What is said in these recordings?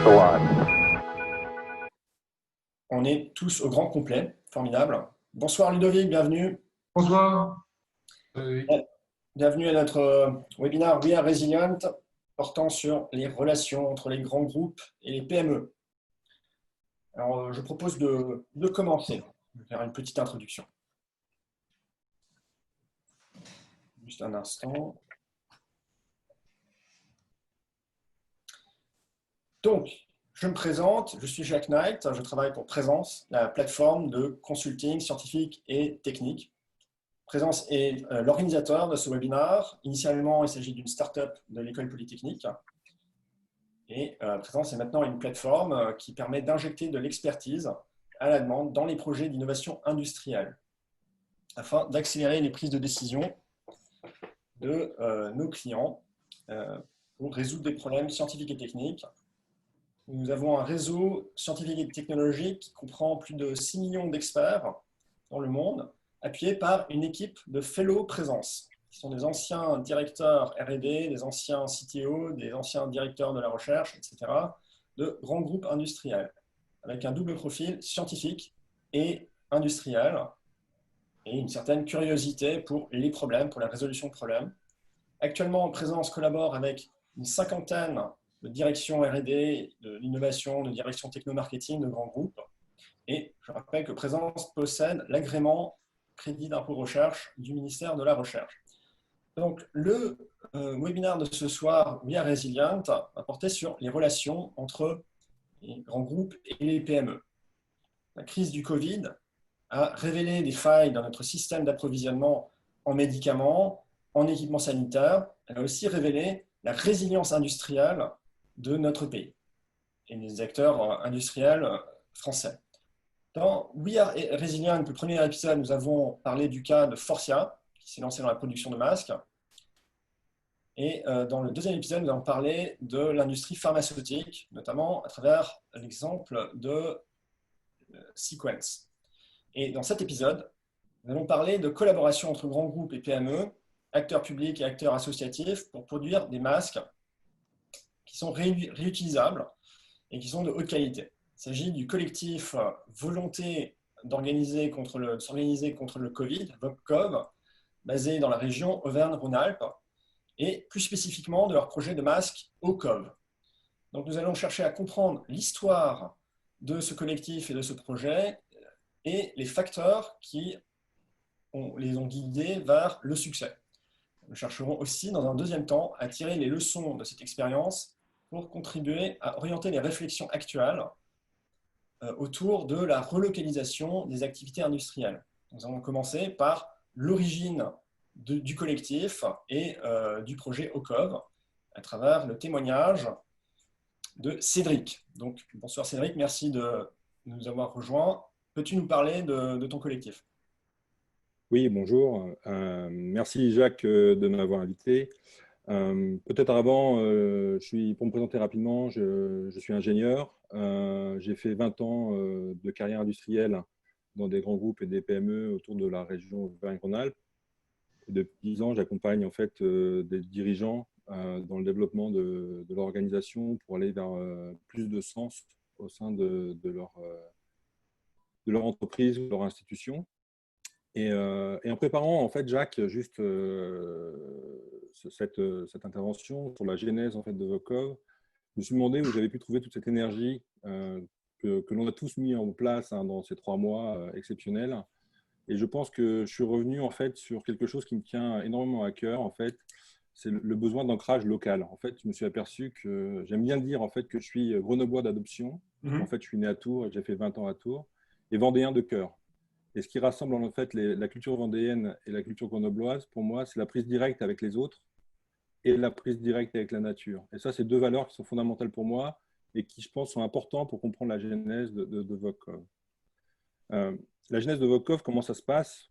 the line. On est tous au grand complet, formidable. Bonsoir Ludovic, bienvenue. Bonsoir. Bienvenue à notre webinaire We Are Resilient, portant sur les relations entre les grands groupes et les PME. Alors, je propose de commencer. Je vais faire une petite introduction. Juste un instant. Donc, je me présente, je suis Jacques Knight, je travaille pour Présence, la plateforme de consulting scientifique et technique. Présence est l'organisateur de ce webinaire. Initialement, il s'agit d'une start-up de l'École Polytechnique. Et Présence est maintenant une plateforme qui permet d'injecter de l'expertise à la demande dans les projets d'innovation industrielle afin d'accélérer les prises de décision de nos clients pour résoudre des problèmes scientifiques et techniques. Nous avons un réseau scientifique et technologique qui comprend plus de 6 millions d'experts dans le monde, appuyé par une équipe de fellow Présence, qui sont des anciens directeurs R&D, des anciens CTO, des anciens directeurs de la recherche, etc., de grands groupes industriels, avec un double profil scientifique et industriel, et une certaine curiosité pour les problèmes, pour la résolution de problèmes. Actuellement, Présence collabore avec une cinquantaine de directions R&D, de l'innovation, de direction techno-marketing de grands groupes. Et je rappelle que Présence possède l'agrément crédit d'impôt recherche du ministère de la Recherche. Donc, le webinaire de ce soir, We Are Resilient, va porter sur les relations entre les grands groupes et les PME. La crise du Covid a révélé des failles dans notre système d'approvisionnement en médicaments, en équipements sanitaires. Elle a aussi révélé la résilience industrielle de notre pays et des acteurs industriels français. Dans We Are Resilient, le premier épisode, nous avons parlé du cas de Forcia, qui s'est lancé dans la production de masques. Et dans le deuxième épisode, nous allons parler de l'industrie pharmaceutique, notamment à travers l'exemple de Sequence. Et dans cet épisode, nous allons parler de collaboration entre grands groupes et PME, acteurs publics et acteurs associatifs, pour produire des masques qui sont réutilisables et qui sont de haute qualité. Il s'agit du collectif Volonté s'organiser contre le Covid, VOCCOV, basé dans la région Auvergne-Rhône-Alpes, et plus spécifiquement de leur projet de masque OCOV. Donc nous allons chercher à comprendre l'histoire de ce collectif et de ce projet et les facteurs qui les ont guidés vers le succès. Nous chercherons aussi, dans un deuxième temps, à tirer les leçons de cette expérience pour contribuer à orienter les réflexions actuelles autour de la relocalisation des activités industrielles. Nous allons commencer par l'origine du collectif et du projet OCOV à travers le témoignage de Cédric. Donc, bonsoir Cédric, merci de nous avoir rejoints. Peux-tu nous parler de ton collectif ? Oui, bonjour. Merci Jacques de m'avoir invité. Peut-être avant, pour me présenter rapidement, je suis ingénieur. J'ai fait 20 ans de carrière industrielle dans des grands groupes et des PME autour de la région Auvergne-Rhône-Alpes. Depuis 10 ans, j'accompagne en fait des dirigeants dans le développement de l'organisation pour aller vers plus de sens au sein de leur entreprise ou de leur institution. Et en préparant, en fait, Jacques, juste cette intervention sur la genèse en fait, de VOCCOV, je me suis demandé où j'avais pu trouver toute cette énergie que l'on a tous mis en place dans ces 3 mois exceptionnels. Et je pense que je suis revenu en fait, sur quelque chose qui me tient énormément à cœur. En fait, c'est le besoin d'ancrage local. En fait, je me suis aperçu que j'aime bien dire en fait, que je suis grenoblois d'adoption. En fait, je suis né à Tours et j'ai fait 20 ans à Tours, et vendéen de cœur. Et ce qui rassemble en fait la culture vendéenne et la culture grenobloise, pour moi, c'est la prise directe avec les autres et la prise directe avec la nature. Et ça, c'est 2 valeurs qui sont fondamentales pour moi et qui, je pense, sont importantes pour comprendre la genèse de VOCCOV. La genèse de VOCCOV, comment ça se passe ?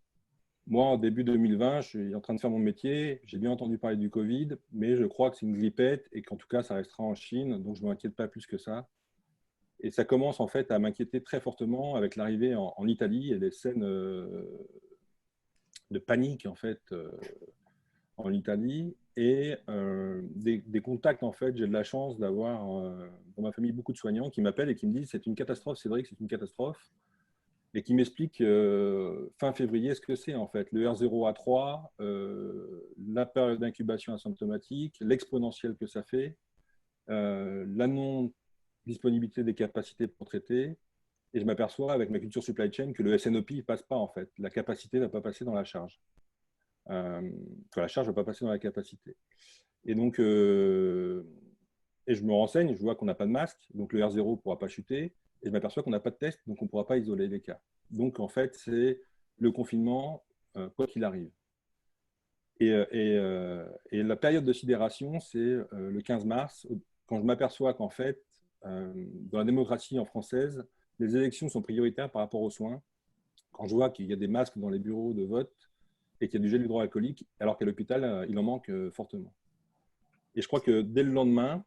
Moi, en début 2020, je suis en train de faire mon métier. J'ai bien entendu parler du Covid, mais je crois que c'est une grippette et qu'en tout cas, ça restera en Chine. Donc, je ne m'inquiète pas plus que ça. Et ça commence en fait à m'inquiéter très fortement avec l'arrivée en Italie et des scènes de panique en fait en Italie. Et des contacts, en fait. J'ai de la chance d'avoir dans ma famille beaucoup de soignants qui m'appellent et qui me disent c'est une catastrophe, Cédric, c'est une catastrophe. Et qui m'expliquent fin février ce que c'est, en fait. Le R0 à 3, la période d'incubation asymptomatique, l'exponentielle que ça fait, la non-disponibilité des capacités pour traiter. Et je m'aperçois avec ma culture supply chain que le SNOP ne passe pas, en fait. La capacité ne va pas passer dans la charge. La charge ne va pas passer dans la capacité. Et donc, et je me renseigne, je vois qu'on n'a pas de masque, donc le R0 ne pourra pas chuter. Et je m'aperçois qu'on n'a pas de test, donc on ne pourra pas isoler les cas. Donc, en fait, c'est le confinement, quoi qu'il arrive. Et la période de sidération, c'est le 15 mars, quand je m'aperçois qu'en fait, dans la démocratie en française, les élections sont prioritaires par rapport aux soins. Quand je vois qu'il y a des masques dans les bureaux de vote et qu'il y a du gel hydroalcoolique, alors qu'à l'hôpital, il en manque fortement. Et je crois que dès le lendemain,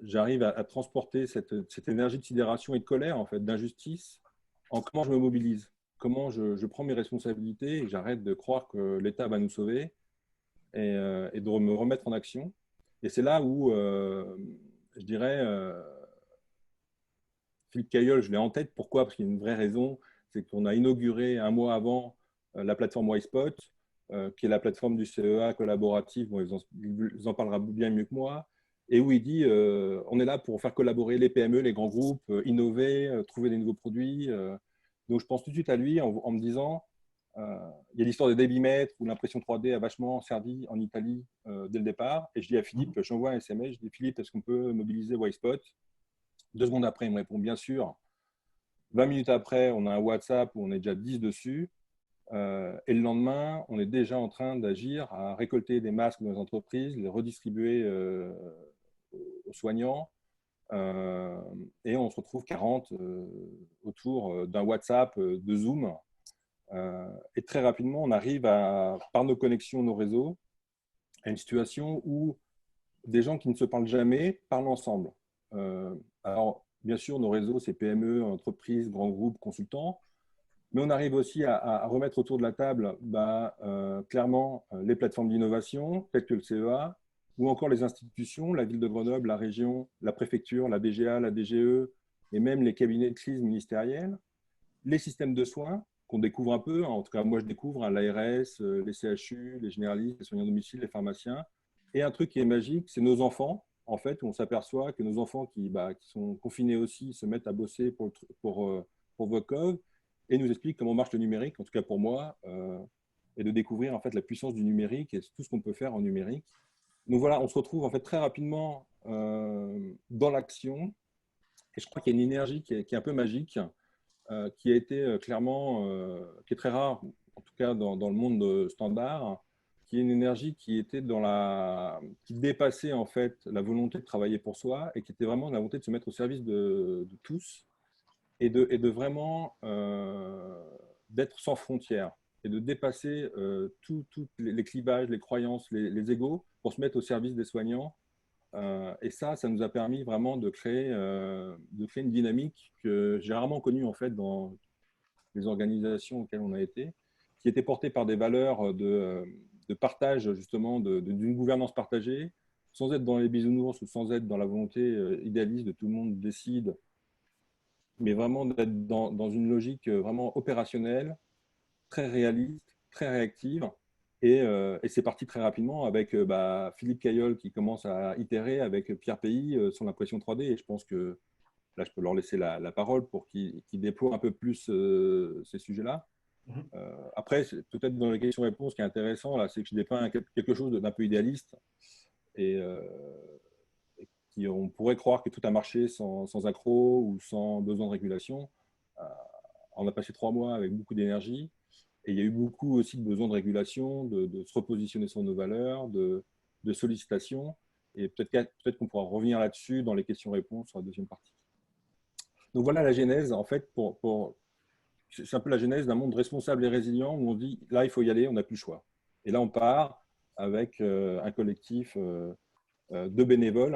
j'arrive à transporter cette énergie de sidération et de colère, en fait, d'injustice, en comment je me mobilise, comment je prends mes responsabilités et j'arrête de croire que l'État va nous sauver et de me remettre en action. Et c'est là où, je dirais, Philippe Cailleul, je l'ai en tête. Pourquoi? Parce qu'il y a une vraie raison, c'est qu'on a inauguré un mois avant la plateforme Wispot, qui est la plateforme du CEA collaborative. Bon, ils en parlera bien mieux que moi. Et où il dit on est là pour faire collaborer les PME, les grands groupes, innover, trouver des nouveaux produits. Donc, je pense tout de suite à lui en me disant il y a l'histoire des débitmètres où l'impression 3D a vachement servi en Italie dès le départ. Et je dis à Philippe, j'envoie un SMS, je dis Philippe, est-ce qu'on peut mobiliser Wispot? 2 secondes après, il me répond bien sûr. 20 minutes après, on a un WhatsApp où on est déjà 10 dessus. Et le lendemain, on est déjà en train d'agir à récolter des masques dans les entreprises, les redistribuer aux soignants. Et on se retrouve 40 autour d'un WhatsApp, de Zoom. Et très rapidement, on arrive par nos connexions, nos réseaux, à une situation où des gens qui ne se parlent jamais parlent ensemble. Alors, bien sûr, nos réseaux, c'est PME, entreprises, grands groupes, consultants. Mais on arrive aussi à remettre autour de la table clairement les plateformes d'innovation, telles que le CEA, ou encore les institutions, la ville de Grenoble, la région, la préfecture, la BGA, la DGE, et même les cabinets de crise ministériels, les systèmes de soins qu'on découvre un peu, en tout cas moi je découvre, l'ARS, les CHU, les généralistes, les soignants à domicile, les pharmaciens. Et un truc qui est magique, c'est nos enfants, en fait, où on s'aperçoit que nos enfants qui sont confinés aussi se mettent à bosser pour Vocov et nous expliquent comment marche le numérique, en tout cas pour moi, et de découvrir en fait la puissance du numérique et tout ce qu'on peut faire en numérique. Donc voilà, on se retrouve en fait très rapidement dans l'action. Et je crois qu'il y a une énergie qui est un peu magique, qui a été clairement, qui est très rare, en tout cas dans le monde standard, qui est une énergie qui était qui dépassait en fait la volonté de travailler pour soi et qui était vraiment la volonté de se mettre au service de tous et de vraiment d'être sans frontières et de dépasser tous les clivages, les croyances, les égos pour se mettre au service des soignants. Et ça nous a permis vraiment de créer une dynamique que j'ai rarement connue en fait dans les organisations auxquelles on a été, qui était portée par des valeurs de partage justement, d'une gouvernance partagée, sans être dans les bisounours ou sans être dans la volonté idéaliste de tout le monde décide, mais vraiment d'être dans une logique vraiment opérationnelle, très réaliste, très réactive. Et c'est parti très rapidement avec Philippe Cailleul qui commence à itérer avec Pierre Pays sur l'impression 3D. Et je pense que là, je peux leur laisser la parole pour qu'ils déploient un peu plus ces sujets-là. Après, peut-être dans les questions-réponses, ce qui est intéressant, là, c'est que je dépeins quelque chose d'un peu idéaliste. Et on pourrait croire que tout a marché sans accroc ou sans besoin de régulation. On a passé 3 mois avec beaucoup d'énergie. Et il y a eu beaucoup aussi de besoins de régulation, de se repositionner sur nos valeurs, de sollicitation. Et peut-être qu'on pourra revenir là-dessus dans les questions-réponses sur la deuxième partie. Donc voilà la genèse, en fait, c'est un peu la genèse d'un monde responsable et résilient où on dit, là, il faut y aller, on n'a plus le choix. Et là, on part avec un collectif de bénévoles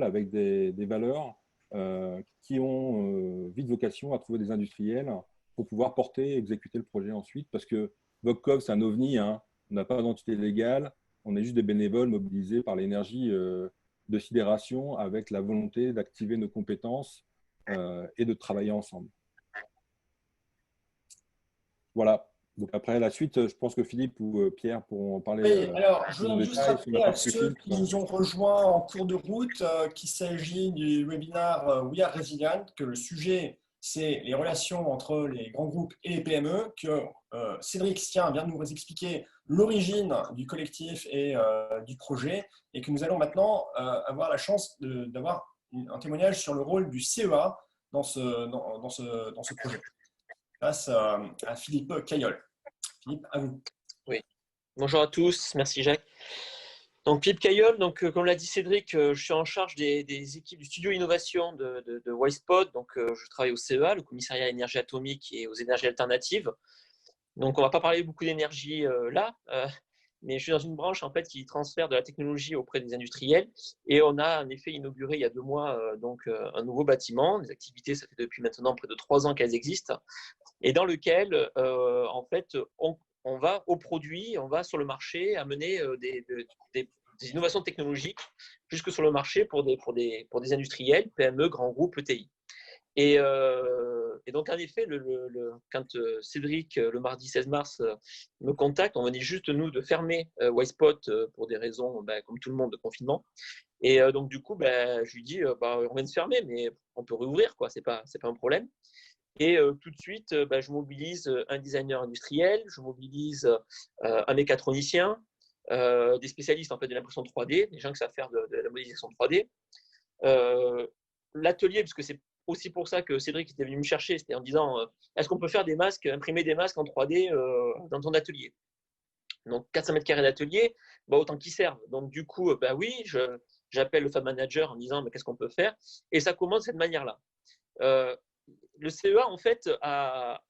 avec des valeurs qui ont vite vocation à trouver des industriels pour pouvoir porter et exécuter le projet ensuite. Parce que Vocov, c'est un ovni, hein. On n'a pas d'entité légale, On est juste des bénévoles mobilisés par l'énergie de sidération avec la volonté d'activer nos compétences et de travailler ensemble. Voilà. Donc après la suite, je pense que Philippe ou Pierre pourront en parler Oui, alors je plus en voudrais juste détail sur la rappeler à partie ceux filtre. qui nous ont rejoints en cours de route qu'il s'agit du webinaire We Are Resilient, que le sujet c'est les relations entre les grands groupes et les PME, que Cédric Stien vient de nous expliquer l'origine du collectif et du projet, et que nous allons maintenant avoir la chance d'avoir un témoignage sur le rôle du CEA dans ce projet. Face à Philippe Caillol. Philippe, à vous. Oui. Bonjour à tous, merci Jacques. Donc Philippe Caillol, comme l'a dit Cédric, je suis en charge des équipes du studio innovation de Wisepod. Donc je travaille au CEA, le commissariat à l'énergie atomique et aux énergies alternatives. Donc on ne va pas parler beaucoup d'énergie là, mais je suis dans une branche en fait qui transfère de la technologie auprès des industriels. Et on a en effet inauguré il y a 2 mois un nouveau bâtiment. Les activités, ça fait depuis maintenant près de 3 ans qu'elles existent, et dans lequel en fait on va au produit, on va sur le marché amener des innovations technologiques jusque sur le marché pour des industriels, PME, grands groupes, ETI. Et donc, en effet, quand Cédric, le mardi 16 mars, me contacte, on venait juste, nous, de fermer Wisepod pour des raisons, comme tout le monde, de confinement. Et donc, du coup, je lui dis, on vient de se fermer, mais on peut rouvrir, quoi, c'est pas un problème. Et tout de suite, je mobilise un designer industriel, je mobilise un mécatronicien, des spécialistes en fait, de l'impression 3D, des gens qui savent faire de la modélisation 3D. L'atelier, parce que c'est aussi pour ça que Cédric était venu me chercher, c'était en disant est-ce qu'on peut faire des masques, imprimer des masques en 3D dans ton atelier. Donc 400 mètres carrés d'atelier, autant qu'ils servent. Donc du coup, oui, j'appelle le Fab Manager en disant mais qu'est-ce qu'on peut faire. Et ça commence de cette manière-là. Le CEA, en fait, à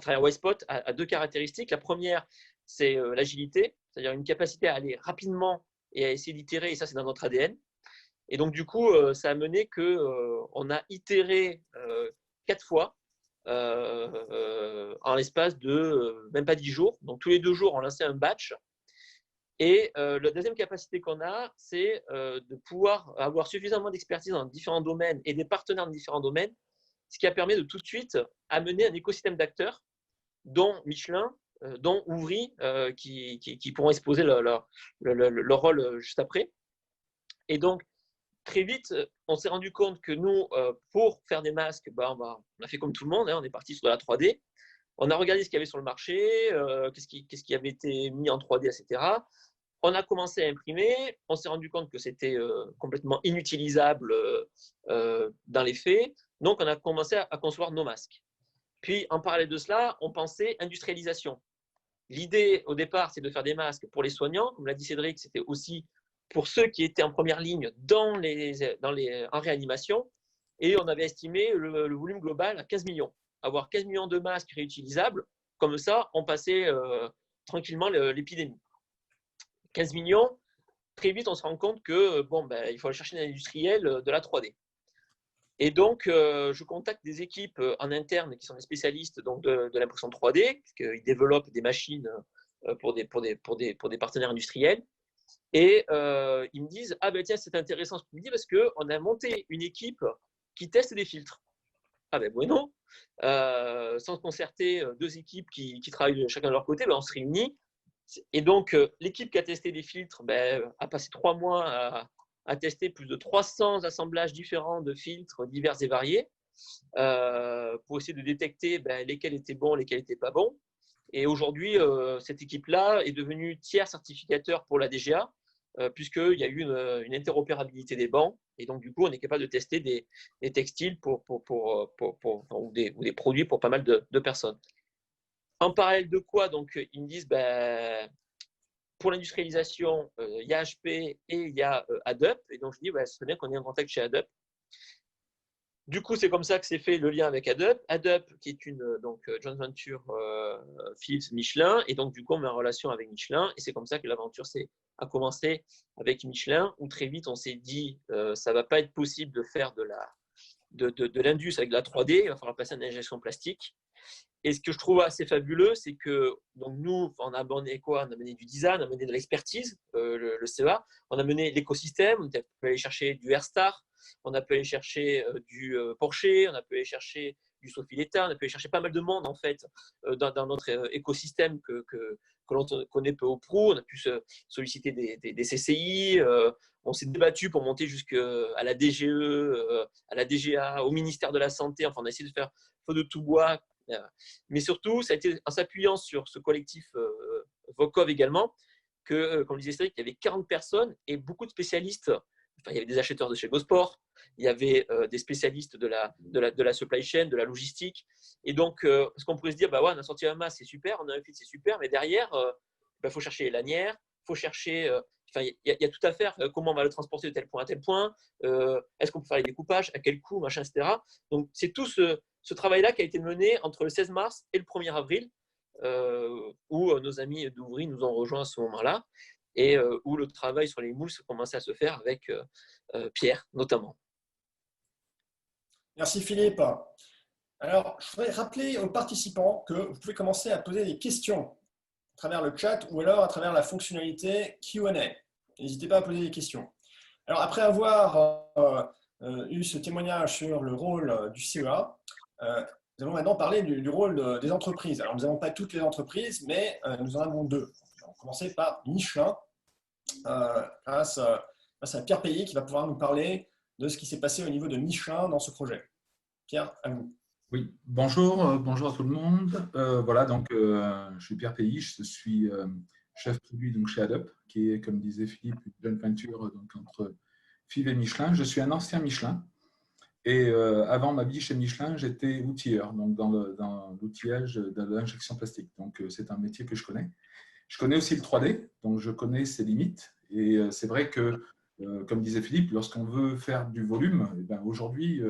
travers Wisepod, a 2 caractéristiques. La première, c'est l'agilité, c'est-à-dire une capacité à aller rapidement et à essayer d'itérer, et ça, c'est dans notre ADN. Et donc, du coup, ça a mené qu'on a itéré 4 fois en l'espace de même pas 10 jours. Donc, tous les 2 jours, on lançait un batch. Et la deuxième capacité qu'on a, c'est de pouvoir avoir suffisamment d'expertise dans différents domaines et des partenaires dans différents domaines, ce qui a permis de tout de suite amener un écosystème d'acteurs, dont Michelin, dont Ouvry, qui pourront exposer leur rôle juste après. Et donc, très vite, on s'est rendu compte que nous, pour faire des masques, on a fait comme tout le monde, on est parti sur de la 3D. On a regardé ce qu'il y avait sur le marché, qu'est-ce qui avait été mis en 3D, etc. On a commencé à imprimer, on s'est rendu compte que c'était complètement inutilisable dans les faits, donc on a commencé à concevoir nos masques. Puis, en parallèle de cela, on pensait industrialisation. L'idée, au départ, c'est de faire des masques pour les soignants. Comme l'a dit Cédric, c'était aussi pour ceux qui étaient en première ligne en réanimation. Et on avait estimé le volume global à 15 millions. Avoir 15 millions de masques réutilisables, comme ça, on passait tranquillement l'épidémie. 15 millions, très vite, on se rend compte que il faut aller chercher un industriel de la 3D. Et donc, je contacte des équipes en interne qui sont des spécialistes donc, de l'impression 3D, puisqu'ils développent des machines pour des partenaires industriels. Et ils me disent tiens, c'est intéressant ce que tu me dis parce qu'on a monté une équipe qui teste des filtres. Bueno, sans concerter 2 équipes qui travaillent chacun de leur côté, on se réunit. Et donc, l'équipe qui a testé des filtres a passé 3 mois à tester plus de 300 assemblages différents de filtres divers et variés pour essayer de détecter lesquels étaient bons, lesquels n'étaient pas bons. Et aujourd'hui, cette équipe-là est devenue tiers certificateur pour la DGA, puisqu'il y a eu une interopérabilité des bancs. Et donc, du coup, on est capable de tester des textiles ou des produits pour pas mal de personnes. En parallèle de quoi, donc, ils me disent, pour l'industrialisation, il y a HP et il y a Adup. Et donc, je dis, ce serait bien qu'on ait un contact chez Adup. Du coup, c'est comme ça que s'est fait le lien avec Adup. Adup, qui est une joint venture Philips Michelin. Et donc, du coup, on met en relation avec Michelin. Et c'est comme ça que l'aventure a commencé avec Michelin, où très vite, on s'est dit, ça ne va pas être possible de faire de l'Indus avec de la 3D, il va falloir passer à une injection plastique. Et ce que je trouve assez fabuleux, c'est que donc nous, on a amené quoi? On a amené du design, on a amené de l'expertise, le CEA, on a amené l'écosystème, on peut aller chercher du Airstar, on a pu aller chercher du Porsche, on a pu aller chercher du Sofiletta, on a pu aller chercher pas mal de monde en fait dans notre écosystème que l'on connaît peu ou prou. On a pu solliciter des CCI, on s'est débattu pour monter jusqu'à la DGE, à la DGA, au ministère de la Santé. Enfin, on a essayé de faire feu de tout bois. Mais surtout, ça a été en s'appuyant sur ce collectif Vokov également, que, comme le disait Cédric, il y avait 40 personnes et beaucoup de spécialistes. Enfin, il y avait des acheteurs de chez Gosport, il y avait des spécialistes de la supply chain, de la logistique. Et donc, parce qu'on pourrait se dire, bah ouais, on a sorti un masque, c'est super, on a un fit, c'est super, mais derrière, faut chercher les lanières, il faut chercher. Enfin, il y a tout à faire. Comment on va le transporter de tel point à tel point? Est-ce qu'on peut faire les découpages? À quel coût? Machin, etc. Donc, c'est tout ce travail-là qui a été mené entre le 16 mars et le 1er avril, où nos amis d'Ouvry nous ont rejoints à ce moment-là, et où le travail sur les moules commençait à se faire avec Pierre, notamment. Merci Philippe. Alors, je voudrais rappeler aux participants que vous pouvez commencer à poser des questions à travers le chat ou alors à travers la fonctionnalité Q&A. N'hésitez pas à poser des questions. Alors, après avoir eu ce témoignage sur le rôle du CEA, nous allons maintenant parler du rôle des entreprises. Alors, nous n'avons pas toutes les entreprises, mais nous en avons deux. On va commencer par Michelin, grâce à Pierre Pays, qui va pouvoir nous parler de ce qui s'est passé au niveau de Michelin dans ce projet. Pierre, à vous. Oui, bonjour, bonjour à tout le monde. Voilà, donc je suis Pierre Pays, je suis chef produit donc, chez Adobe, qui est, comme disait Philippe, une joint venture donc, entre FIV et Michelin. Je suis un ancien Michelin. Et avant ma vie chez Michelin, j'étais outilleur, donc dans l'outillage de l'injection plastique. Donc c'est un métier que je connais. Je connais aussi le 3D, donc je connais ses limites. Et c'est vrai que, comme disait Philippe, lorsqu'on veut faire du volume, eh ben aujourd'hui,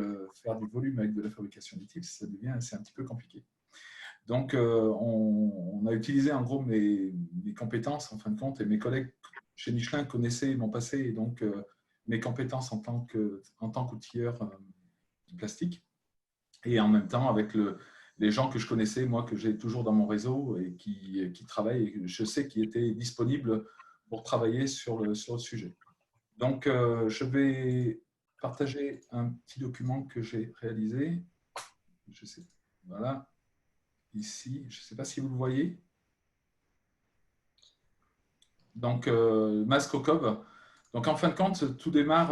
faire du volume avec de la fabrication additive, c'est un petit peu compliqué. Donc on a utilisé en gros mes compétences en fin de compte, et mes collègues chez Michelin connaissaient mon passé et donc mes compétences en tant qu'outilleur plastique, et en même temps avec les gens que je connaissais, moi, que j'ai toujours dans mon réseau et qui travaillent, et je sais qu'ils étaient disponibles pour travailler sur le sujet. Donc, je vais partager un petit document que j'ai réalisé. Je sais, voilà, ici, je ne sais pas si vous le voyez. Donc, masque au cob. Donc, en fin de compte, tout démarre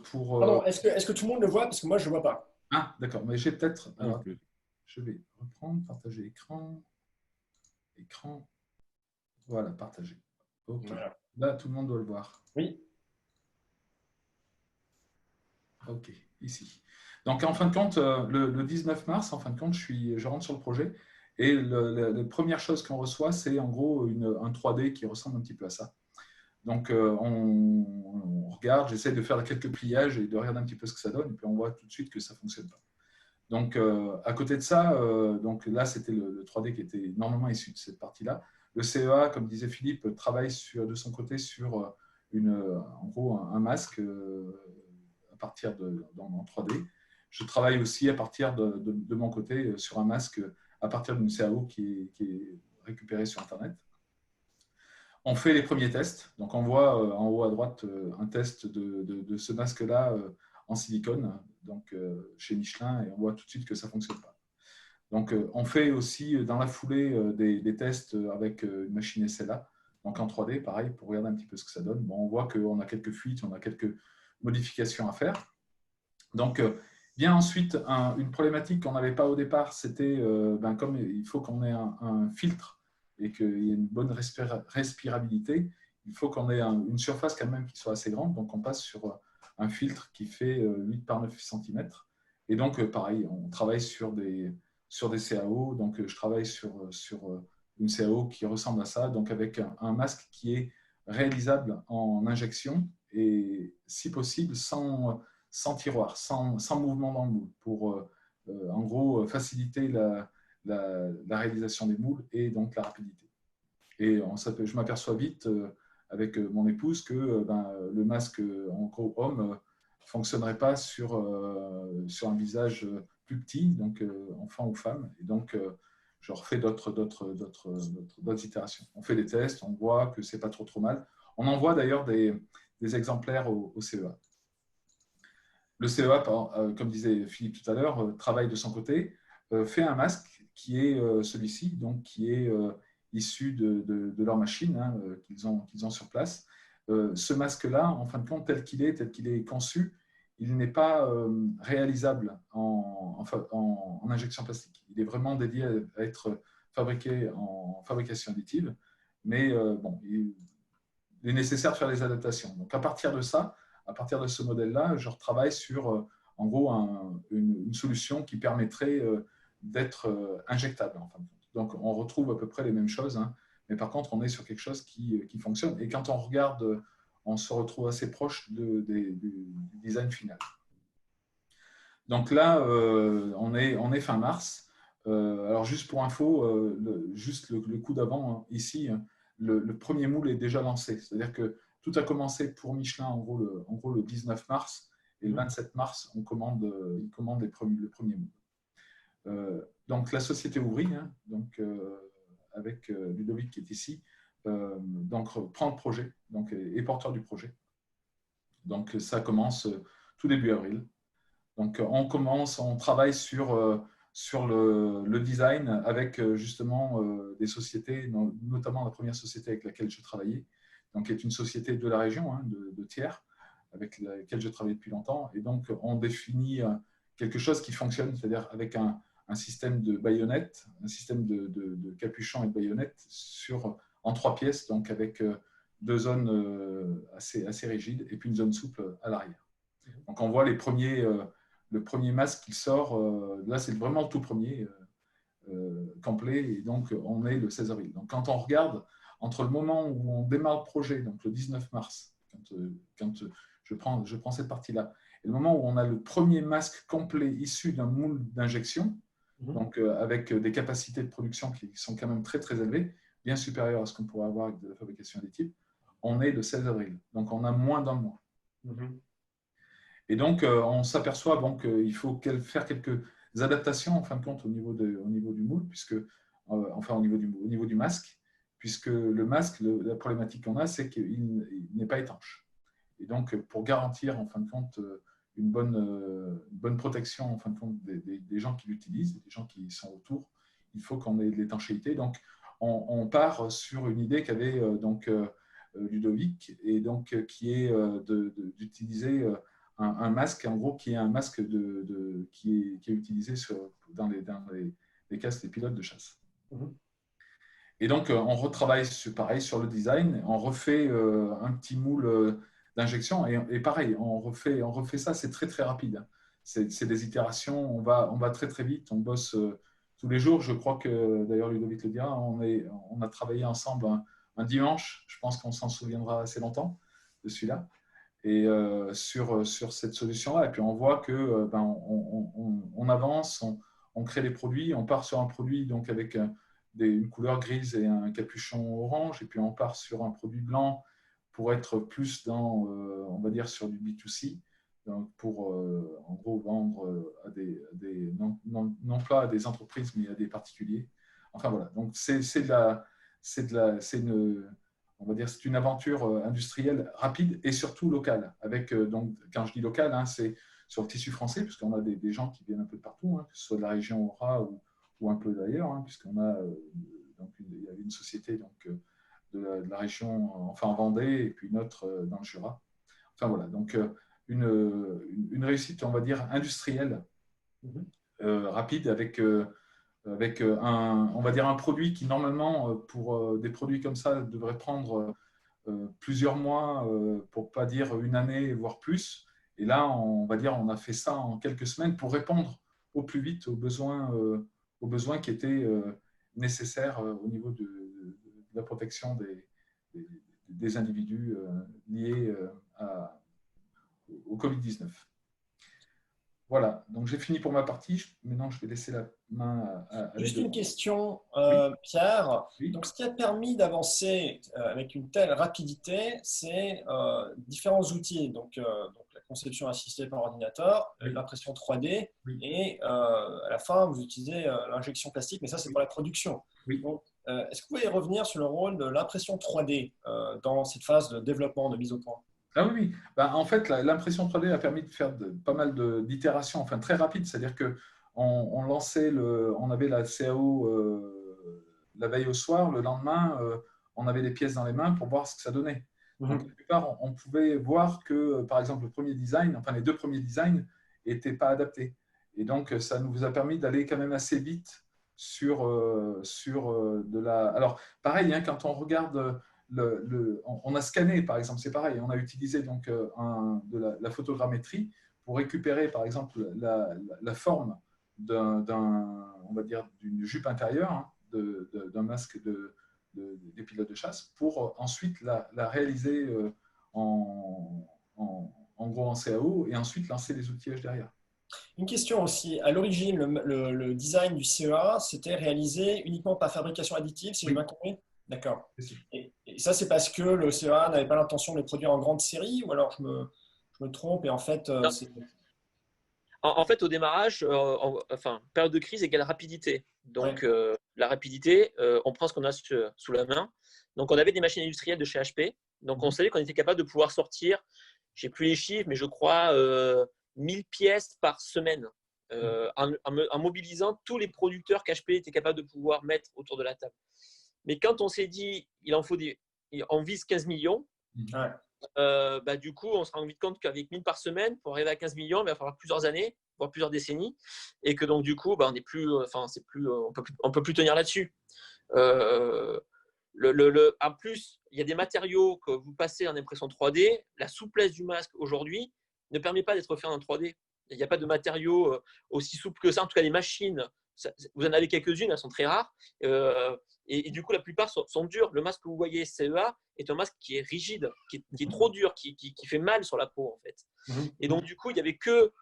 pour… Pardon, est-ce que tout le monde le voit? Parce que moi, je ne le vois pas. Ah, d'accord, mais j'ai peut-être… Alors, je vais reprendre, partager écran. Écran. Voilà, partager. OK. Voilà. Là, tout le monde doit le voir. Oui. OK, ici. Donc, en fin de compte, le 19 mars, en fin de compte, je rentre sur le projet. Et la première chose qu'on reçoit, c'est en gros un 3D qui ressemble un petit peu à ça. Donc, on regarde, j'essaie de faire quelques pliages et de regarder un petit peu ce que ça donne. Et puis, on voit tout de suite que ça ne fonctionne pas. Donc, à côté de ça, donc là, c'était le 3D qui était normalement issu de cette partie-là. Le CEA, comme disait Philippe, travaille de son côté sur en gros un masque à partir en 3D. Je travaille aussi à partir de mon côté sur un masque à partir d'une CAO qui est récupérée sur Internet. On fait les premiers tests. Donc, on voit en haut à droite un test de ce masque-là en silicone, donc chez Michelin, et on voit tout de suite que ça ne fonctionne pas. Donc, on fait aussi dans la foulée des tests avec une machine SLA, donc en 3D, pareil, pour regarder un petit peu ce que ça donne. Bon, on voit qu'on a quelques fuites, on a quelques modifications à faire. Donc, bien ensuite, une problématique qu'on n'avait pas au départ, c'était comme il faut qu'on ait un filtre et qu'il y ait une bonne respirabilité, il faut qu'on ait une surface quand même qui soit assez grande. Donc, on passe sur un filtre qui fait 8 par 9 cm. Et donc, pareil, on travaille sur des CAO. Donc, je travaille sur une CAO qui ressemble à ça, donc avec un masque qui est réalisable en injection et, si possible, sans tiroir, sans mouvement dans le moule, pour en gros faciliter la réalisation des moules et donc la rapidité. Et je m'aperçois vite avec mon épouse que le masque en gros homme fonctionnerait pas sur un visage plus petit, donc enfant ou femme. Et donc, je refais d'autres itérations. On fait des tests, on voit que c'est pas trop mal. On envoie d'ailleurs des exemplaires au CEA. Le CEA, comme disait Philippe tout à l'heure, travaille de son côté, fait un masque qui est celui-ci, donc qui est issu de leur machine hein, qu'ils ont sur place. Ce masque-là, en fin de compte, tel qu'il est conçu, il n'est pas réalisable en injection plastique. Il est vraiment dédié à être fabriqué en fabrication additive, mais bon, il est nécessaire de faire des adaptations. Donc à partir de ça, à partir de ce modèle-là, je retravaille sur en gros une solution qui permettrait d'être injectable en fin de compte. Donc on retrouve à peu près les mêmes choses, hein, mais par contre on est sur quelque chose qui fonctionne. Et quand on regarde, on se retrouve assez proche du design final. Donc là, on est fin mars. Alors juste pour info, juste le coup d'avant, hein, ici, le premier moule est déjà lancé. C'est-à-dire que tout a commencé pour Michelin en gros le 19 mars et le 27 mars, il commande le premier moule. Donc la société ouvrit, hein, donc, avec Ludovic qui est ici, donc prend le projet donc, est porteur du projet. Donc ça commence tout début avril. Donc on travaille sur le design avec justement des sociétés, notamment la première société avec laquelle je travaillais, donc qui est une société de la région, hein, de Thiers, avec laquelle je travaille depuis longtemps. Et donc on définit quelque chose qui fonctionne, c'est-à-dire avec un système de baïonnettes, un système de capuchon et de baïonnettes en 3 pièces, donc avec 2 zones assez rigides et puis une zone souple à l'arrière. Donc on voit le premier masque qui sort, là c'est vraiment le tout premier complet, et donc on est le 16 avril. Donc quand on regarde, entre le moment où on démarre le projet, donc le 19 mars, quand je prends cette partie-là, et le moment où on a le premier masque complet issu d'un moule d'injection, donc avec des capacités de production qui sont quand même très très élevées, bien supérieures à ce qu'on pourrait avoir avec de la fabrication additive, on est le 16 avril. Donc on a moins d'un mois. Et donc, on s'aperçoit qu'il faut faire quelques adaptations en fin de compte au niveau du moule, enfin au niveau du masque, puisque le masque, la problématique qu'on a, c'est qu'il n'est pas étanche. Et donc, pour garantir en fin de compte une bonne protection en fin de compte des gens qui l'utilisent, des gens qui sont autour, il faut qu'on ait de l'étanchéité. Donc, on part sur une idée qu'avait Ludovic, et donc qui est d'utiliser un masque, en gros, qui est un masque qui est utilisé dans les casques des pilotes de chasse. Et donc, on retravaille pareil sur le design, on refait un petit moule d'injection, et pareil, on refait ça, c'est très très rapide. C'est des itérations, on va très très vite, on bosse tous les jours. Je crois que, d'ailleurs Ludovic le dira, on a travaillé ensemble un dimanche, je pense qu'on s'en souviendra assez longtemps de celui-là. Et sur cette solution-là. Et puis on voit que on avance, on crée des produits, on part sur un produit donc avec une couleur grise et un capuchon orange, et puis on part sur un produit blanc pour être plus dans, on va dire, sur du B2C, donc pour en gros vendre à non pas à des entreprises, mais à des particuliers. Enfin voilà, donc on va dire c'est une aventure industrielle rapide et surtout locale. Avec, donc, quand je dis locale, hein, c'est sur le tissu français, puisqu'on a des gens qui viennent un peu de partout, hein, que ce soit de la région Aura ou un peu d'ailleurs, hein, puisqu'on a il y avait une société donc, de la région, enfin en Vendée, et puis une autre dans le Jura. Enfin voilà, donc une réussite, on va dire, industrielle, rapide, avec on va dire un produit qui normalement pour des produits comme ça devrait prendre plusieurs mois, pour pas dire une année voire plus, et là on va dire on a fait ça en quelques semaines pour répondre au plus vite aux besoins qui étaient nécessaires au niveau de la protection des individus liés au Covid-19. Voilà, donc j'ai fini pour ma partie. Maintenant, je vais laisser la main à Juste une question, Pierre. Oui. Donc, ce qui a permis d'avancer avec une telle rapidité, c'est différents outils. Donc, la conception assistée par ordinateur, Oui. l'impression 3D, Oui. et à la fin, vous utilisez l'injection plastique, mais ça, c'est pour la production. Oui. Donc, est-ce que vous pouvez revenir sur le rôle de l'impression 3D dans cette phase de développement, de mise au point? Ah oui, oui. Ben, en fait, l'impression 3D a permis de faire pas mal d'itérations, enfin très rapides. C'est-à-dire que on avait la CAO la veille au soir, le lendemain, on avait les pièces dans les mains pour voir ce que ça donnait. Donc, quelque part, on pouvait voir que, par exemple, le premier design, enfin les 2 premiers designs, n'étaient pas adaptés. Et donc, ça nous a permis d'aller quand même assez vite sur de la. Alors, pareil, hein, quand on regarde. On a scanné, par exemple, c'est pareil, on a utilisé donc de la photogrammétrie pour récupérer, par exemple, la forme on va dire, d'une jupe intérieure, hein, d'un masque des pilotes de chasse, pour ensuite la réaliser en gros en CAO et ensuite lancer les outillages derrière. Une question aussi. À l'origine, le design du CEA, c'était réalisé uniquement par fabrication additive, si j'ai bien compris? D'accord. Et ça, c'est parce que le CEA n'avait pas l'intention de les produire en grande série, ou alors je me trompe, et en fait, c'est… En fait, au démarrage, enfin, période de crise égale rapidité. Donc, Ouais. la rapidité, on prend ce qu'on a sous la main. Donc, on avait des machines industrielles de chez HP. Donc, on savait qu'on était capable de pouvoir sortir, je ne sais plus les chiffres, mais je crois 1000 pièces par semaine, en mobilisant tous les producteurs qu'HP était capable de pouvoir mettre autour de la table. Mais quand on s'est dit, on vise 15 millions, Ouais. du coup, on se rend vite compte qu'avec 1000 par semaine, pour arriver à 15 millions, il va falloir plusieurs années, voire plusieurs décennies, et que donc du coup, on n'est plus, enfin, c'est plus, on peut plus tenir là-dessus. En plus, il y a des matériaux que vous passez en impression 3D. La souplesse du masque aujourd'hui ne permet pas d'être fait en 3D. Il n'y a pas de matériaux aussi souples que ça. En tout cas, les machines, vous en avez quelques-unes, elles sont très rares. Et du coup, la plupart sont dures. Le masque que vous voyez CEA est un masque qui est rigide, qui est trop dur, qui fait mal sur la peau, en fait. Et donc, du coup, il n'y avait que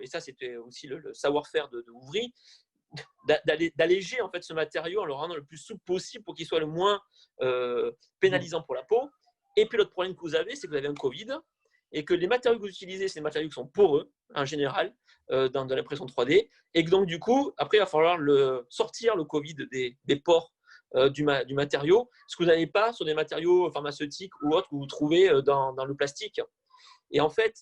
et ça, c'était aussi le savoir-faire de Ouvry, d'alléger en fait ce matériau en le rendant le plus souple possible pour qu'il soit le moins pénalisant pour la peau. Et puis l'autre problème que vous avez, c'est que vous avez un Covid et que les matériaux que vous utilisez, c'est des matériaux qui sont poreux en général dans de l'impression 3D, et que donc du coup, après, il va falloir sortir le Covid des pores du matériau, ce que vous n'avez pas sur des matériaux pharmaceutiques ou autres que vous trouvez dans le plastique. Et en fait,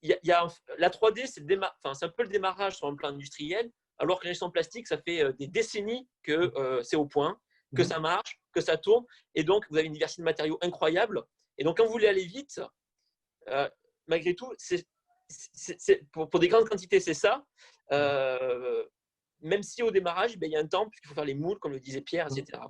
la 3D, c'est un peu le démarrage sur un plan industriel, alors que l'injection plastique, ça fait des décennies que c'est au point, que ça marche, que ça tourne, et donc vous avez une diversité de matériaux incroyable. Et donc, quand vous voulez aller vite, malgré tout, pour des grandes quantités, c'est ça. Même si au démarrage, il y a un temps, puisqu'il faut faire les moules, comme le disait Pierre, etc.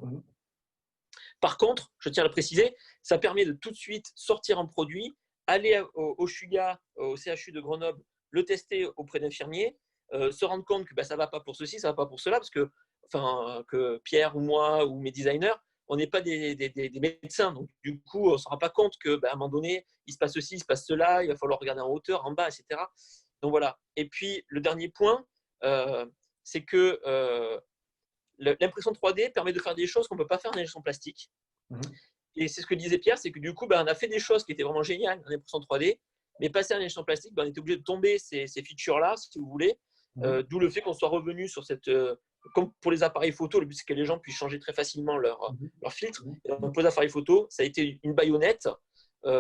Par contre, je tiens à le préciser, ça permet de tout de suite sortir un produit, aller au CHUGA, au CHU de Grenoble, le tester auprès d'infirmiers, se rendre compte que ça ne va pas pour ceci, ça ne va pas pour cela, parce que Pierre ou moi ou mes designers, on n'est pas des médecins. Donc, du coup, on ne se rend pas compte qu'à un moment donné, il se passe ceci, il se passe cela, il va falloir regarder en hauteur, en bas, etc. Donc voilà. Et puis, le dernier point, c'est que l'impression 3D permet de faire des choses qu'on ne peut pas faire en impression plastique. Et c'est ce que disait Pierre, c'est que du coup, on a fait des choses qui étaient vraiment géniales en impression 3D, mais passer en impression plastique, on était obligé de tomber ces features-là, si vous voulez, d'où le fait qu'on soit revenu sur cette… comme pour les appareils photo, le but c'est que les gens puissent changer très facilement leur filtre. Et donc, pour les appareils photo, ça a été une baïonnette, ça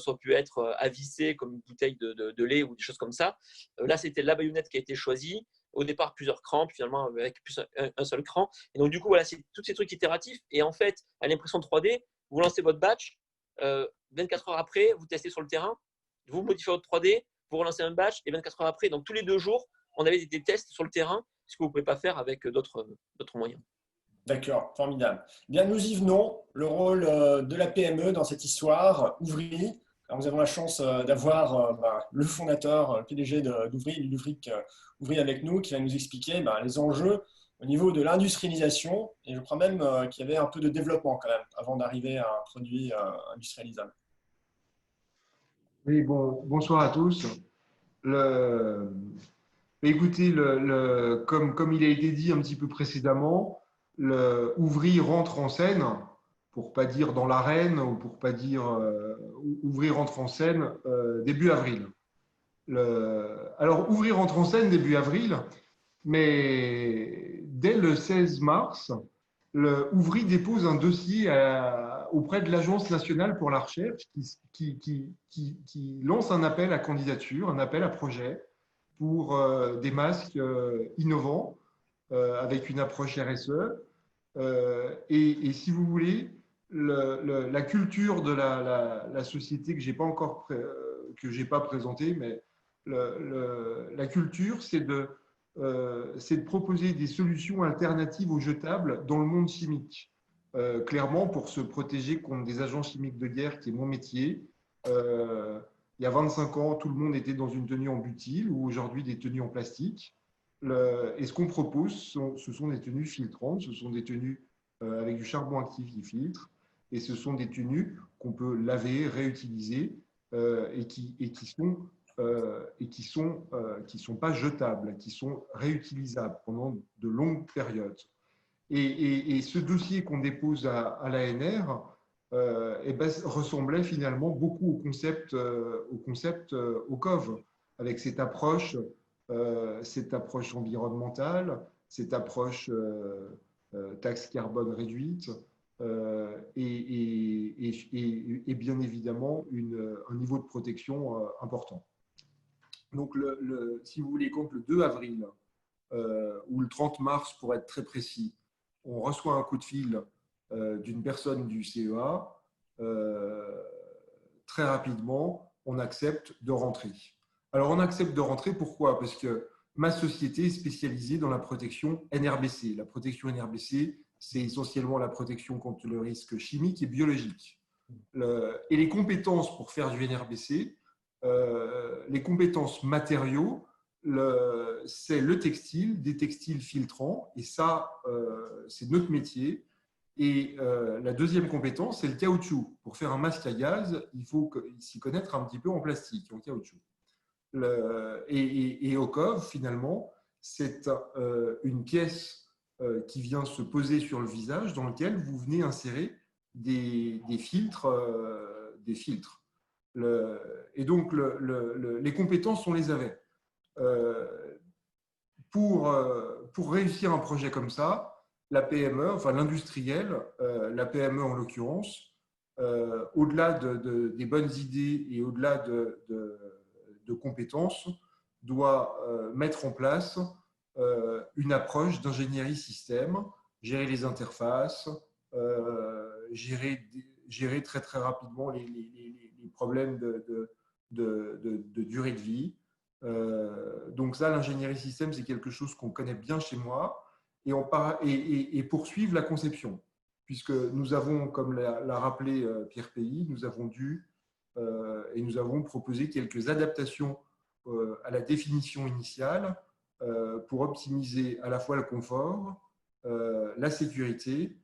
aurait pu être à visser comme une bouteille de lait ou des choses comme ça. Là, c'était la baïonnette qui a été choisie. Au départ, plusieurs crans, puis finalement avec plus un seul cran. Et donc, du coup, voilà, c'est tous ces trucs itératifs. Et en fait, à l'impression 3D, vous lancez votre batch, 24 heures après, vous testez sur le terrain, vous modifiez votre 3D, vous relancez un batch, et 24 heures après, donc tous les 2 jours, on avait des tests sur le terrain, ce que vous ne pouvez pas faire avec d'autres moyens. D'accord, formidable. Bien, nous y venons. Le rôle de la PME dans cette histoire, Ouvry. Alors, nous avons la chance d'avoir le fondateur, le PDG d'Ouvry, Ludovic Ouvry, avec nous, qui va nous expliquer les enjeux au niveau de l'industrialisation. Et je crois même qu'il y avait un peu de développement quand même avant d'arriver à un produit industrialisable. Oui, bonsoir à tous. Écoutez, comme il a été dit un petit peu précédemment, Ouvry rentre en scène pour pas dire dans l'arène ou pour pas dire ouvrir entre en scène début avril. Alors, ouvrir entre en scène début avril, mais dès le 16 mars, Ouvry dépose un dossier auprès de l'Agence nationale pour la recherche qui lance un appel à candidature, un appel à projet pour des masques innovants avec une approche RSE. Et si vous voulez, la culture de la société que j'ai pas encore présentée, mais la culture, c'est de proposer des solutions alternatives aux jetables dans le monde chimique. Clairement, pour se protéger contre des agents chimiques de guerre, qui est mon métier, il y a 25 ans, tout le monde était dans une tenue en butyl ou aujourd'hui des tenues en plastique. Et ce qu'on propose, ce sont des tenues filtrantes, ce sont des tenues avec du charbon actif qui filtre, et ce sont des tenues qu'on peut laver, réutiliser et qui sont pas jetables, qui sont réutilisables pendant de longues périodes. Et ce dossier qu'on dépose à l'ANR ressemblait finalement beaucoup au concept OCOV, avec cette approche environnementale, cette approche taxe carbone réduite et bien évidemment un niveau de protection important. Donc, si vous voulez, contre le 2 avril ou le 30 mars, pour être très précis, on reçoit un coup de fil d'une personne du CEA. Très rapidement, on accepte de rentrer. Alors, on accepte de rentrer, pourquoi? Parce que ma société est spécialisée dans la protection NRBC. La protection NRBC, c'est essentiellement la protection contre le risque chimique et biologique. Et les compétences pour faire du NRBC, les compétences matériaux, c'est le textile, des textiles filtrants, et ça, c'est notre métier. Et la deuxième compétence, c'est le caoutchouc. Pour faire un masque à gaz, il faut s'y connaître un petit peu en plastique, en caoutchouc. Et OCOV, finalement, c'est une pièce qui vient se poser sur le visage dans lequel vous venez insérer des filtres. Et donc, les compétences, on les avait. Pour réussir un projet comme ça, la PME, enfin l'industriel, la PME en l'occurrence, au-delà des bonnes idées et au-delà de compétences, doit mettre en place une approche d'ingénierie système, gérer les interfaces, gérer très très rapidement les problèmes de durée de vie. Donc ça, l'ingénierie système, c'est quelque chose qu'on connaît bien chez moi, et poursuivre la conception, puisque nous avons, comme l'a rappelé Pierre Pays, nous avons proposé quelques adaptations à la définition initiale pour optimiser à la fois le confort, la sécurité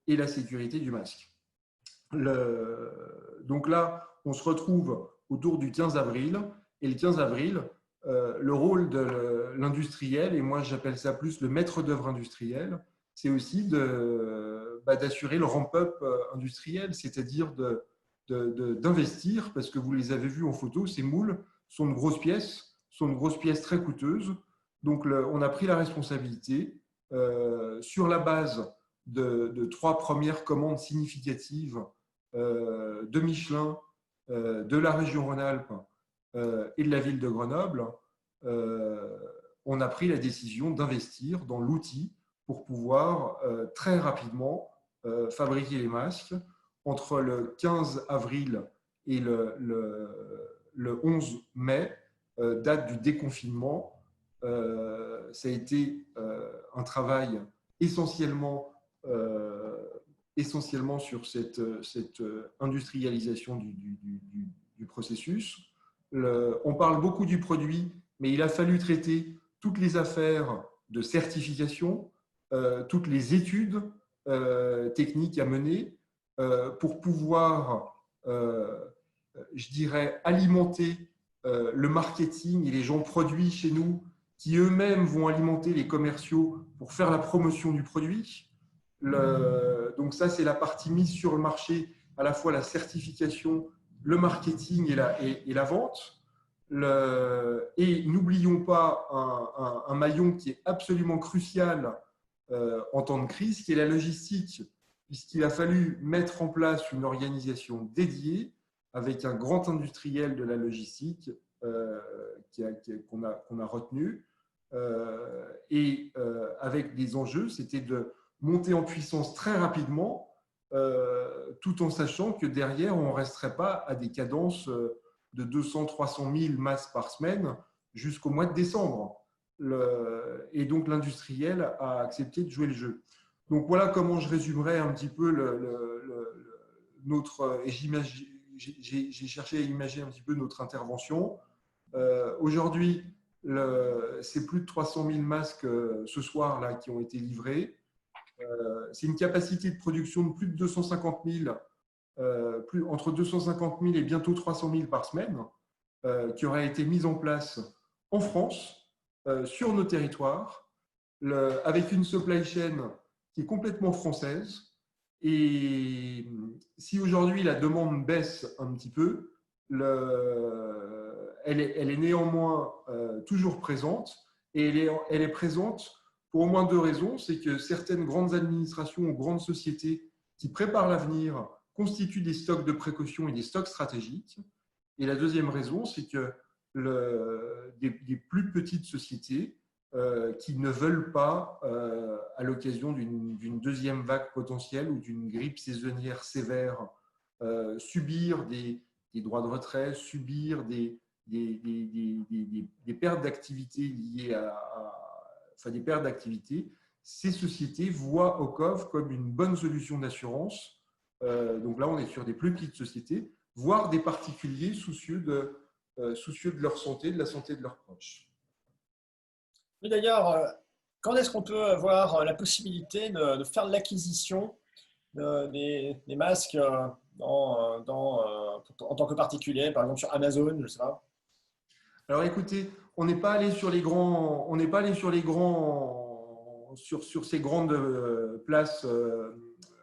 et la sécurité du masque. Donc là, on se retrouve autour du 15 avril, et le 15 avril, le rôle de l'industriel, et moi j'appelle ça plus le maître d'œuvre industriel, c'est aussi d'assurer le ramp-up industriel, c'est-à-dire d'investir, parce que vous les avez vus en photo, ces moules sont de grosses pièces très coûteuses. Donc on a pris la responsabilité, sur la base de 3 premières commandes significatives de Michelin, de la région Rhône-Alpes et de la ville de Grenoble, on a pris la décision d'investir dans l'outil pour pouvoir très rapidement fabriquer les masques. Entre le 15 avril et le 11 mai, date du déconfinement, ça a été un travail essentiellement sur cette industrialisation du processus. On parle beaucoup du produit, mais il a fallu traiter toutes les affaires de certification, toutes les études techniques à mener pour pouvoir, je dirais, alimenter le marketing et les gens produits chez nous qui eux-mêmes vont alimenter les commerciaux pour faire la promotion du produit. Donc ça, c'est la partie mise sur le marché, à la fois la certification, le marketing et la vente. Et n'oublions pas un maillon qui est absolument crucial en temps de crise, qui est la logistique, puisqu'il a fallu mettre en place une organisation dédiée avec un grand industriel de la logistique qu'on a retenu. Avec des enjeux, c'était de monter en puissance très rapidement, tout en sachant que derrière, on ne resterait pas à des cadences de 200-300 000 masques par semaine jusqu'au mois de décembre. Et donc, l'industriel a accepté de jouer le jeu. Donc, voilà comment je résumerai un petit peu notre… Et j'ai cherché à imaginer un petit peu notre intervention. Aujourd'hui, c'est plus de 300 000 masques ce soir là, qui ont été livrés. C'est une capacité de production de plus de 250 000, entre 250 000 et bientôt 300 000 par semaine, qui aurait été mise en place en France, sur nos territoires, avec une supply chain qui est complètement française. Et si aujourd'hui la demande baisse un petit peu, elle est néanmoins toujours présente, et elle est présente pour au moins deux raisons. C'est que certaines grandes administrations ou grandes sociétés qui préparent l'avenir constituent des stocks de précaution et des stocks stratégiques. Et la deuxième raison, c'est que des plus petites sociétés qui ne veulent pas, à l'occasion d'une deuxième vague potentielle ou d'une grippe saisonnière sévère, subir des droits de retrait, subir des pertes d'activité liées enfin des pertes d'activité, ces sociétés voient OCOV comme une bonne solution d'assurance. Donc là, on est sur des plus petites sociétés, voire des particuliers soucieux de leur santé, de la santé de leurs proches. Oui, d'ailleurs, quand est-ce qu'on peut avoir la possibilité de faire l'acquisition des masques en tant que particulier, par exemple sur Amazon, je ne sais pas? Alors écoutez, on n'est pas allé sur ces grandes places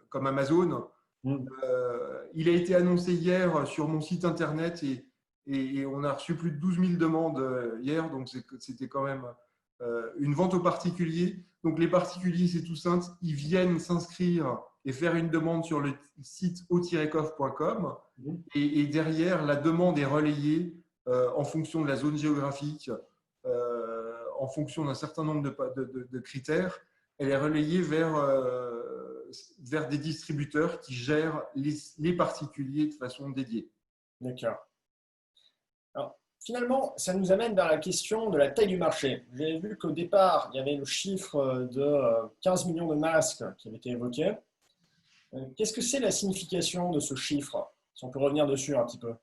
comme Amazon. Il a été annoncé hier sur mon site internet et on a reçu plus de 12 000 demandes hier, donc c'était quand même une vente aux particuliers. Donc les particuliers, c'est tout simple, ils viennent s'inscrire et faire une demande sur le site o-cov.com et derrière, la demande est relayée en fonction de la zone géographique, en fonction d'un certain nombre de critères. Elle est relayée vers des distributeurs qui gèrent les particuliers de façon dédiée. D'accord. Alors, finalement, ça nous amène vers la question de la taille du marché. J'ai vu qu'au départ, il y avait le chiffre de 15 millions de masques qui avait été évoqué. Qu'est-ce que c'est la signification de ce chiffre? Si on peut revenir dessus un petit peu.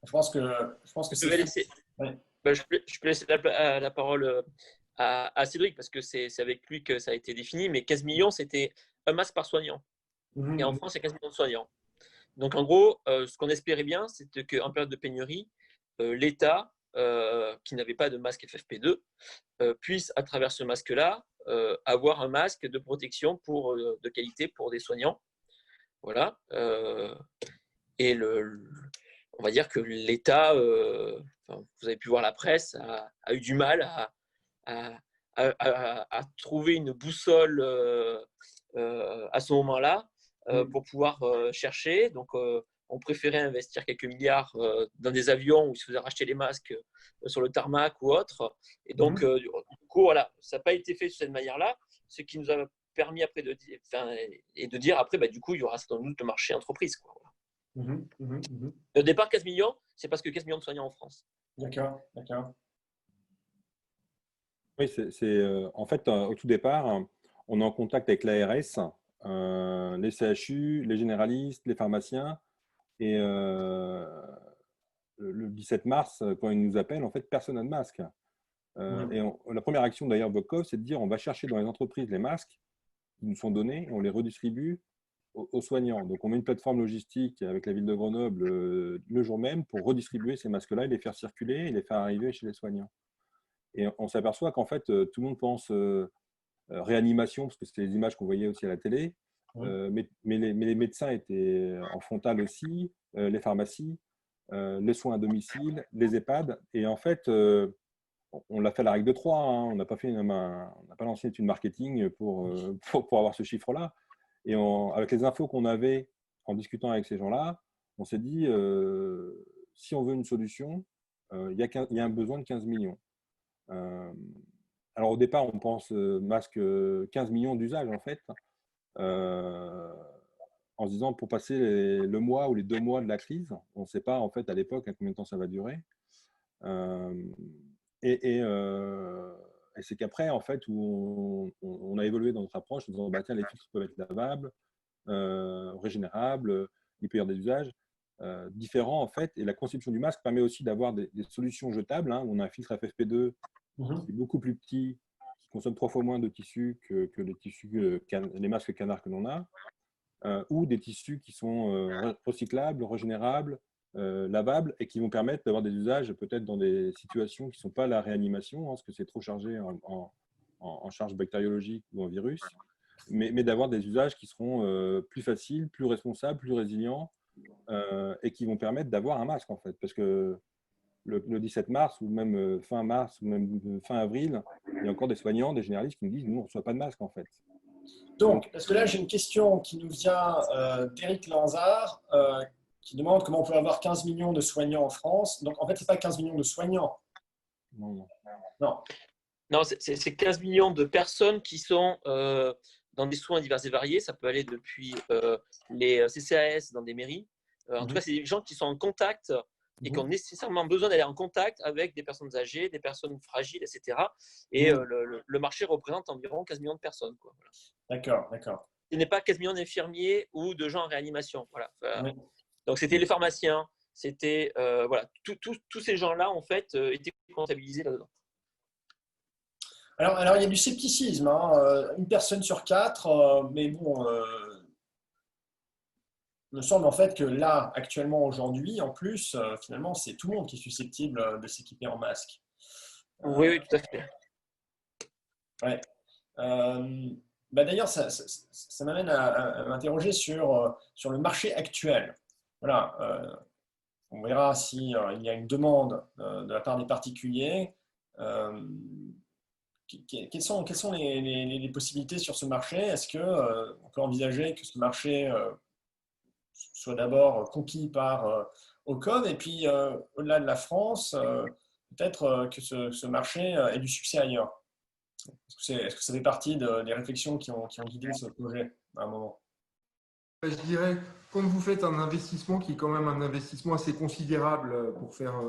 Je pense que Je vais laisser, ouais. je peux laisser la parole à Cédric parce que c'est avec lui que ça a été défini. Mais 15 millions, c'était un masque par soignant. Et en France, il y a 15 millions de soignants. Donc, en gros, ce qu'on espérait bien, c'était qu'en période de pénurie, l'État, qui n'avait pas de masque FFP2, puisse, à travers ce masque-là, avoir un masque de protection de qualité pour des soignants. Voilà. Et on va dire que l'État, vous avez pu voir la presse, a eu du mal à trouver une boussole à ce moment-là pour pouvoir chercher. Donc, on préférait investir quelques milliards dans des avions où ils se faisaient racheter les masques sur le tarmac ou autre. Et donc, du coup, voilà, ça n'a pas été fait de cette manière-là, ce qui nous a permis après de dire après, du coup, il y aura sans doute le marché entreprise, quoi. Au départ, 15 millions, c'est parce que 15 millions de soignants en France. D'accord, d'accord. Oui, en fait, au tout départ, on est en contact avec l'ARS, les CHU, les généralistes, les pharmaciens. Et le 17 mars, quand ils nous appellent, en fait, personne n'a de masque. Et la première action d'ailleurs Vocov, c'est de dire on va chercher dans les entreprises les masques qui nous sont donnés et on les redistribue aux soignants. Donc, on met une plateforme logistique avec la ville de Grenoble le jour même pour redistribuer ces masques-là et les faire circuler et les faire arriver chez les soignants. Et on s'aperçoit qu'en fait, tout le monde pense réanimation, parce que c'était les images qu'on voyait aussi à la télé. Mais les médecins étaient en frontal aussi, les pharmacies, les soins à domicile, les EHPAD. Et en fait, on l'a fait à la règle de 3. Hein. On n'a pas lancé une étude marketing pour avoir ce chiffre-là. Et avec les infos qu'on avait en discutant avec ces gens-là, on s'est dit, si on veut une solution, il y a un besoin de 15 millions. Alors au départ, on pense masque 15 millions d'usages en fait, en se disant pour passer le mois ou les 2 mois de la crise, on ne sait pas en fait à l'époque combien de temps ça va durer. Et c'est qu'après en fait où on a évolué dans notre approche en disant bah, tiens, les filtres peuvent être lavables, régénérables, il peut y avoir des usages différents en fait. Et la conception du masque permet aussi d'avoir des solutions jetables. Hein. On a un filtre FFP2 qui est beaucoup plus petit, qui consomme 3 fois moins de tissus que les tissus, les masques canards que l'on a, ou des tissus qui sont recyclables, régénérables, lavables et qui vont permettre d'avoir des usages peut-être dans des situations qui ne sont pas la réanimation, hein, parce que c'est trop chargé en charge bactériologique ou en virus, mais d'avoir des usages qui seront plus faciles, plus responsables, plus résilients et qui vont permettre d'avoir un masque en fait. Parce que le 17 mars ou même fin mars ou même fin avril, il y a encore des soignants, des généralistes qui nous disent nous, on ne reçoit pas de masque en fait. Donc, parce que là, j'ai une question qui nous vient d'Éric Lanzard qui demande comment on peut avoir 15 millions de soignants en France. Donc, en fait, ce n'est pas 15 millions de soignants. Non, c'est 15 millions de personnes qui sont dans des soins divers et variés. Ça peut aller depuis les CCAS dans des mairies. En tout cas, c'est des gens qui sont en contact et qui ont nécessairement besoin d'aller en contact avec des personnes âgées, des personnes fragiles, etc. Et le marché représente environ 15 millions de personnes. Quoi. Voilà. D'accord. Ce n'est pas 15 millions d'infirmiers ou de gens en réanimation. Voilà. Donc, c'était les pharmaciens, c'était voilà, tous ces gens-là, en fait, étaient comptabilisés là-dedans. Alors, il y a du scepticisme. Hein. Une personne sur 4, mais bon, il me semble en fait que là, actuellement, aujourd'hui, en plus, finalement, c'est tout le monde qui est susceptible de s'équiper en masque. Oui, tout à fait. Ouais. D'ailleurs, ça m'amène à m'interroger sur le marché actuel. Voilà, on verra s'il y a une demande de la part des particuliers. Quelles sont les possibilités sur ce marché? Est-ce qu'on peut envisager que ce marché soit d'abord conquis par Ocov et puis au-delà de la France, peut-être que ce marché ait du succès ailleurs? Est-ce que ça fait partie des réflexions qui ont guidé ce projet à un moment? Je dirais, quand vous faites un investissement qui est quand même un investissement assez considérable pour faire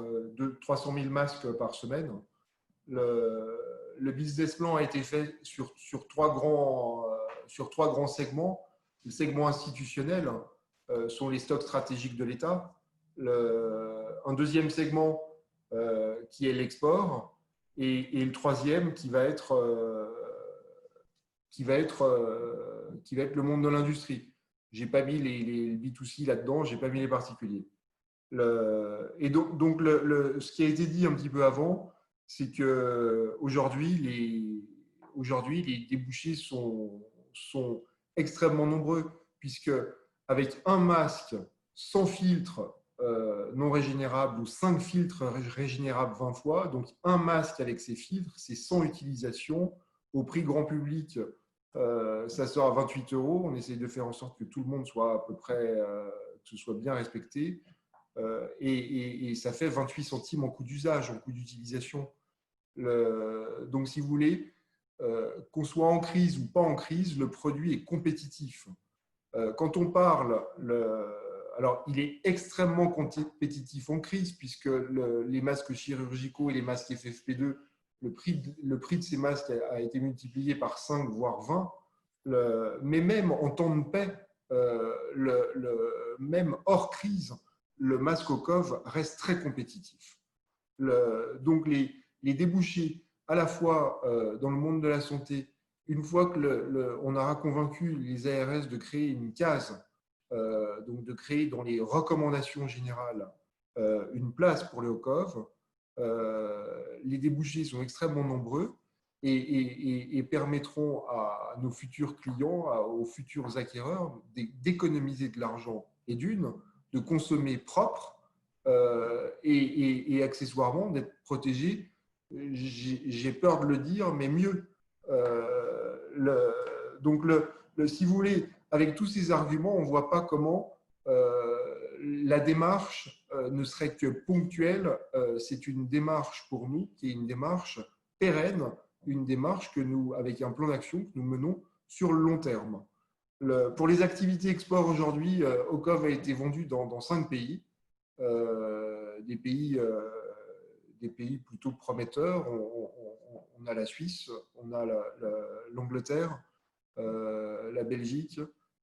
300 000 masques par semaine, le business plan a été fait sur 3 grands segments. Le segment institutionnel sont les stocks stratégiques de l'État. Un deuxième segment qui est l'export et le troisième qui va être le monde de l'industrie. Je n'ai pas mis les B2C là-dedans, je n'ai pas mis les particuliers. Et donc ce qui a été dit un petit peu avant, c'est qu'aujourd'hui, les débouchés sont extrêmement nombreux, puisque avec un masque sans filtre non régénérable ou 5 filtres régénérables 20 fois, donc un masque avec ses filtres, c'est sans utilisation, au prix grand public, ça sort à 28 €. On essaye de faire en sorte que tout le monde soit à peu près, que ce soit bien respecté. Et ça fait 28 centimes en coût d'usage, en coût d'utilisation. Donc, si vous voulez, qu'on soit en crise ou pas en crise, le produit est compétitif. Quand on parle, alors il est extrêmement compétitif en crise, puisque les masques chirurgicaux et les masques FFP2, le prix de ces masques a été multiplié par 5, voire 20. Mais même en temps de paix, même hors crise, le masque Ocov reste très compétitif. Donc, les débouchés, à la fois dans le monde de la santé, une fois qu'on aura convaincu les ARS de créer une case, donc de créer dans les recommandations générales une place pour le Ocov, les débouchés sont extrêmement nombreux et permettront à nos futurs clients, aux futurs acquéreurs d'économiser de l'argent et de consommer propre et accessoirement d'être protégés, j'ai peur de le dire, mais mieux. Donc, si vous voulez, avec tous ces arguments, on ne voit pas comment la démarche ne serait que ponctuelle. C'est une démarche pour nous qui est une démarche pérenne, une démarche que nous, avec un plan d'action que nous menons sur le long terme. Pour les activités export aujourd'hui, Ocov a été vendu dans 5 pays, des pays plutôt prometteurs. On a la Suisse, on a l'Angleterre, la Belgique,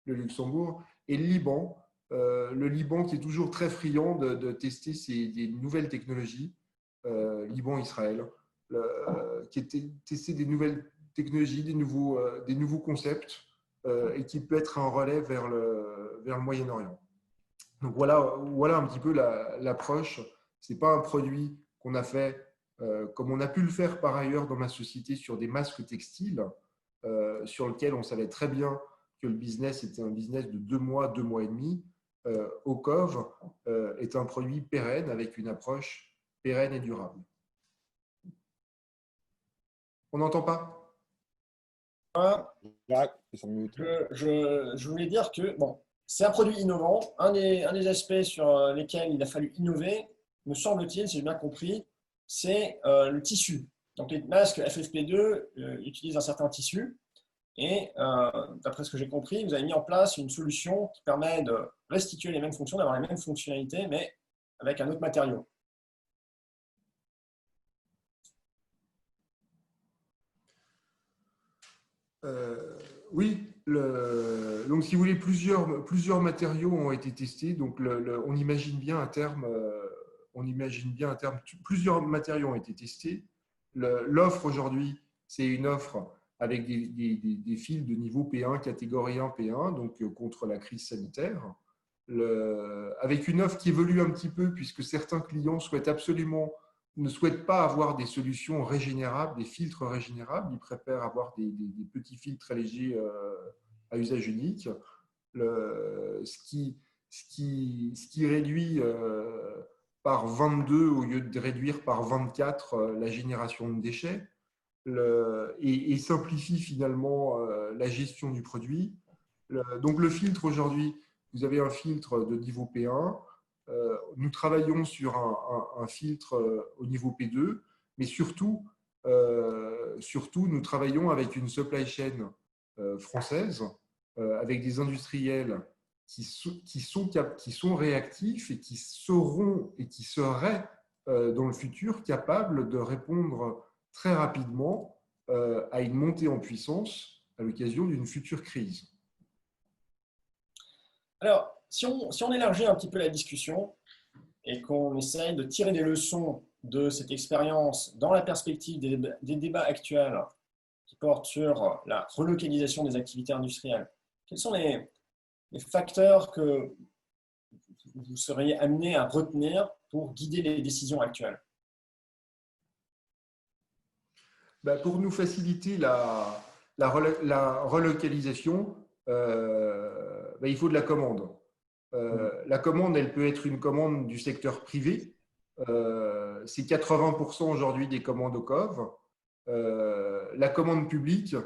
le Luxembourg et le Liban. Le Liban qui est toujours très friand de tester des nouvelles technologies, Liban-Israël, qui est testé des nouvelles technologies, des nouveaux concepts et qui peut être un relais vers le Moyen-Orient. Donc voilà un petit peu l'approche. Ce n'est pas un produit qu'on a fait comme on a pu le faire par ailleurs dans ma société sur des masques textiles, sur lequel on savait très bien que le business était un business de 2 mois, 2 mois et demi. Ocov est un produit pérenne avec une approche pérenne et durable. On n'entend pas ? Je voulais dire que c'est un produit innovant. Un des aspects sur lesquels il a fallu innover, me semble-t-il, si j'ai bien compris, c'est le tissu. Donc les masques FFP2 utilisent un certain tissu. Et d'après ce que j'ai compris, vous avez mis en place une solution qui permet de restituer les mêmes fonctions, d'avoir les mêmes fonctionnalités, mais avec un autre matériau. Oui, donc si vous voulez, plusieurs matériaux ont été testés. Donc on imagine bien à terme, plusieurs matériaux ont été testés. L'offre aujourd'hui, c'est une offre avec des fils de niveau P1, catégorie 1, P1, donc contre la crise sanitaire. Avec une offre qui évolue un petit peu, puisque certains clients ne souhaitent pas avoir des solutions régénérables, des filtres régénérables. Ils préfèrent avoir des petits filtres très légers à usage unique. Ce qui réduit par 22 au lieu de réduire par 24 la génération de déchets. Et simplifie finalement la gestion du produit. Donc le filtre aujourd'hui, vous avez un filtre de niveau P1, nous travaillons sur un filtre au niveau P2, mais surtout nous travaillons avec une supply chain française, avec des industriels qui sont réactifs et qui seront et qui seraient dans le futur capables de répondre très rapidement à une montée en puissance à l'occasion d'une future crise. Alors, si on élargit un petit peu la discussion et qu'on essaye de tirer des leçons de cette expérience dans la perspective des débats actuels qui portent sur la relocalisation des activités industrielles, quels sont les facteurs que vous seriez amenés à retenir pour guider les décisions actuelles? Pour nous faciliter la relocalisation, il faut de la commande. La commande, elle peut être une commande du secteur privé. C'est 80% aujourd'hui des commandes Ocov. La commande publique,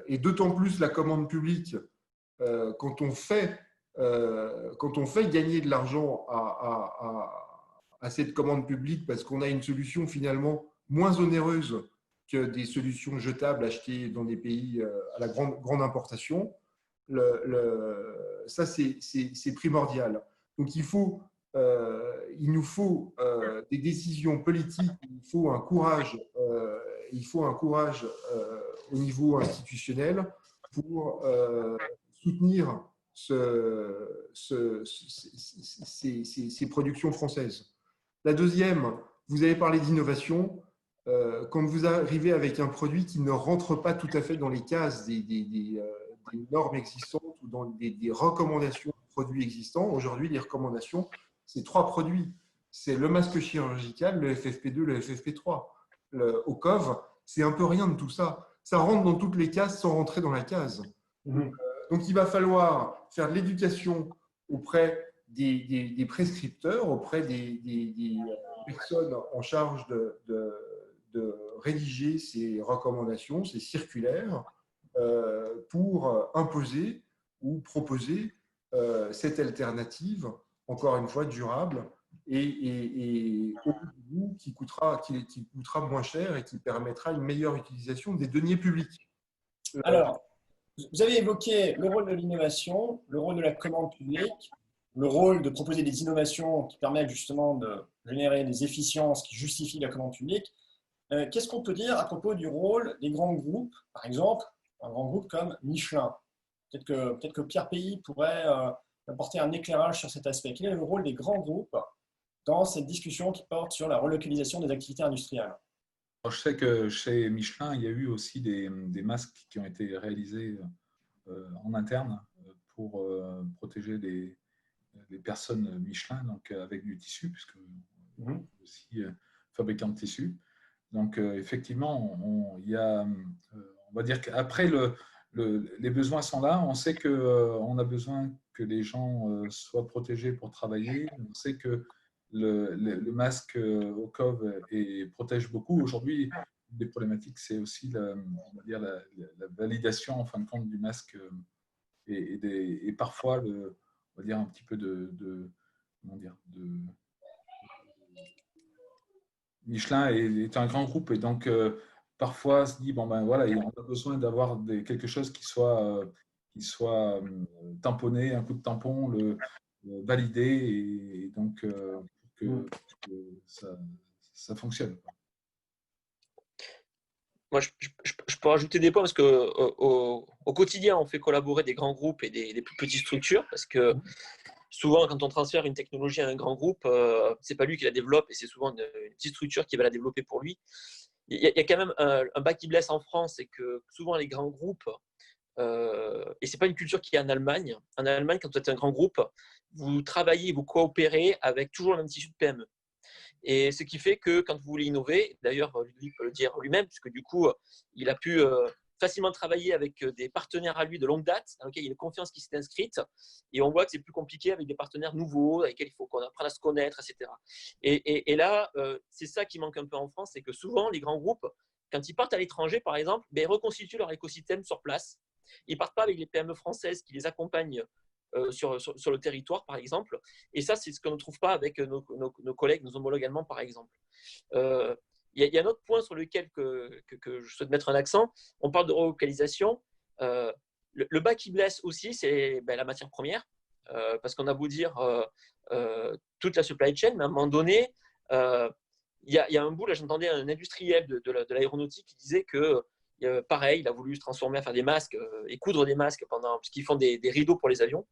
et d'autant plus la commande publique, quand on fait gagner de l'argent à cette commande publique parce qu'on a une solution finalement moins onéreuse que des solutions jetables achetées dans des pays à la grande importation. Ça, c'est primordial. Donc, il nous faut des décisions politiques, il faut un courage au niveau institutionnel pour soutenir ces productions françaises. La deuxième, vous avez parlé d'innovation. Quand vous arrivez avec un produit qui ne rentre pas tout à fait dans les cases des normes existantes ou dans des recommandations de produits existants, aujourd'hui, les recommandations, c'est 3 produits. c'est le masque chirurgical, le FFP2, le FFP3. Au COV, c'est un peu rien de tout ça. Ça rentre dans toutes les cases sans rentrer dans la case. Donc, il va falloir faire de l'éducation auprès des prescripteurs, auprès des personnes en charge de rédiger ces recommandations, ces circulaires, pour imposer ou proposer cette alternative, encore une fois, durable et au bout qui coûtera moins cher et qui permettra une meilleure utilisation des deniers publics. Alors, vous avez évoqué le rôle de l'innovation, le rôle de la commande publique, le rôle de proposer des innovations qui permettent justement de générer des efficiences qui justifient la commande publique. Qu'est-ce qu'on peut dire à propos du rôle des grands groupes, par exemple, un grand groupe comme Michelin? Peut-être que Pierre Pays pourrait apporter un éclairage sur cet aspect. Quel est le rôle des grands groupes dans cette discussion qui porte sur la relocalisation des activités industrielles? Alors, je sais que chez Michelin, il y a eu aussi des masques qui ont été réalisés en interne pour protéger les personnes Michelin, donc avec du tissu, puisque on est aussi fabricant de tissu. Donc, effectivement, il y a, on va dire qu'après, les besoins sont là. On sait qu'on a besoin que les gens soient protégés pour travailler. On sait que le masque au COV protège beaucoup. Aujourd'hui, une des problématiques, c'est aussi on va dire la validation, en fin de compte, du masque et parfois, on va dire, un petit peu comment dire, Michelin est un grand groupe et donc parfois se dit bon ben voilà, on a besoin d'avoir quelque chose qui soit tamponné, un coup de tampon, validé et donc pour que ça fonctionne. Moi, je peux rajouter des points parce qu'au quotidien, on fait collaborer des grands groupes et des plus petites structures parce que souvent, quand on transfère une technologie à un grand groupe, ce n'est pas lui qui la développe et c'est souvent une petite structure qui va la développer pour lui. Il y a quand même un bas qui blesse en France, c'est que souvent les grands groupes, et ce n'est pas une culture qui est en Allemagne. En Allemagne, quand vous êtes un grand groupe, vous travaillez, vous coopérez avec toujours le même tissu de PME. Et ce qui fait que quand vous voulez innover, d'ailleurs, Ludwig peut le dire lui-même, puisque du coup, il a pu facilement travailler avec des partenaires à lui de longue date, dans lesquels il a confiance qui s'est inscrite. Et on voit que c'est plus compliqué avec des partenaires nouveaux, avec lesquels il faut qu'on apprenne à se connaître, etc. Et là, c'est ça qui manque un peu en France, c'est que souvent, les grands groupes, quand ils partent à l'étranger, par exemple, ils reconstituent leur écosystème sur place. Ils ne partent pas avec les PME françaises qui les accompagnent sur le territoire, par exemple. Et ça, c'est ce qu'on ne trouve pas avec nos collègues, nos homologues allemands, par exemple. Il y a un autre point sur lequel que je souhaite mettre un accent. On parle de relocalisation. Le bas qui blesse aussi, c'est la matière première. Parce qu'on a beau dire toute la supply chain, mais à un moment donné, il y a un bout, là j'entendais un industriel de l'aéronautique qui disait que pareil, il a voulu se transformer à faire des masques et coudre des masques parce qu'ils font des rideaux pour les avions.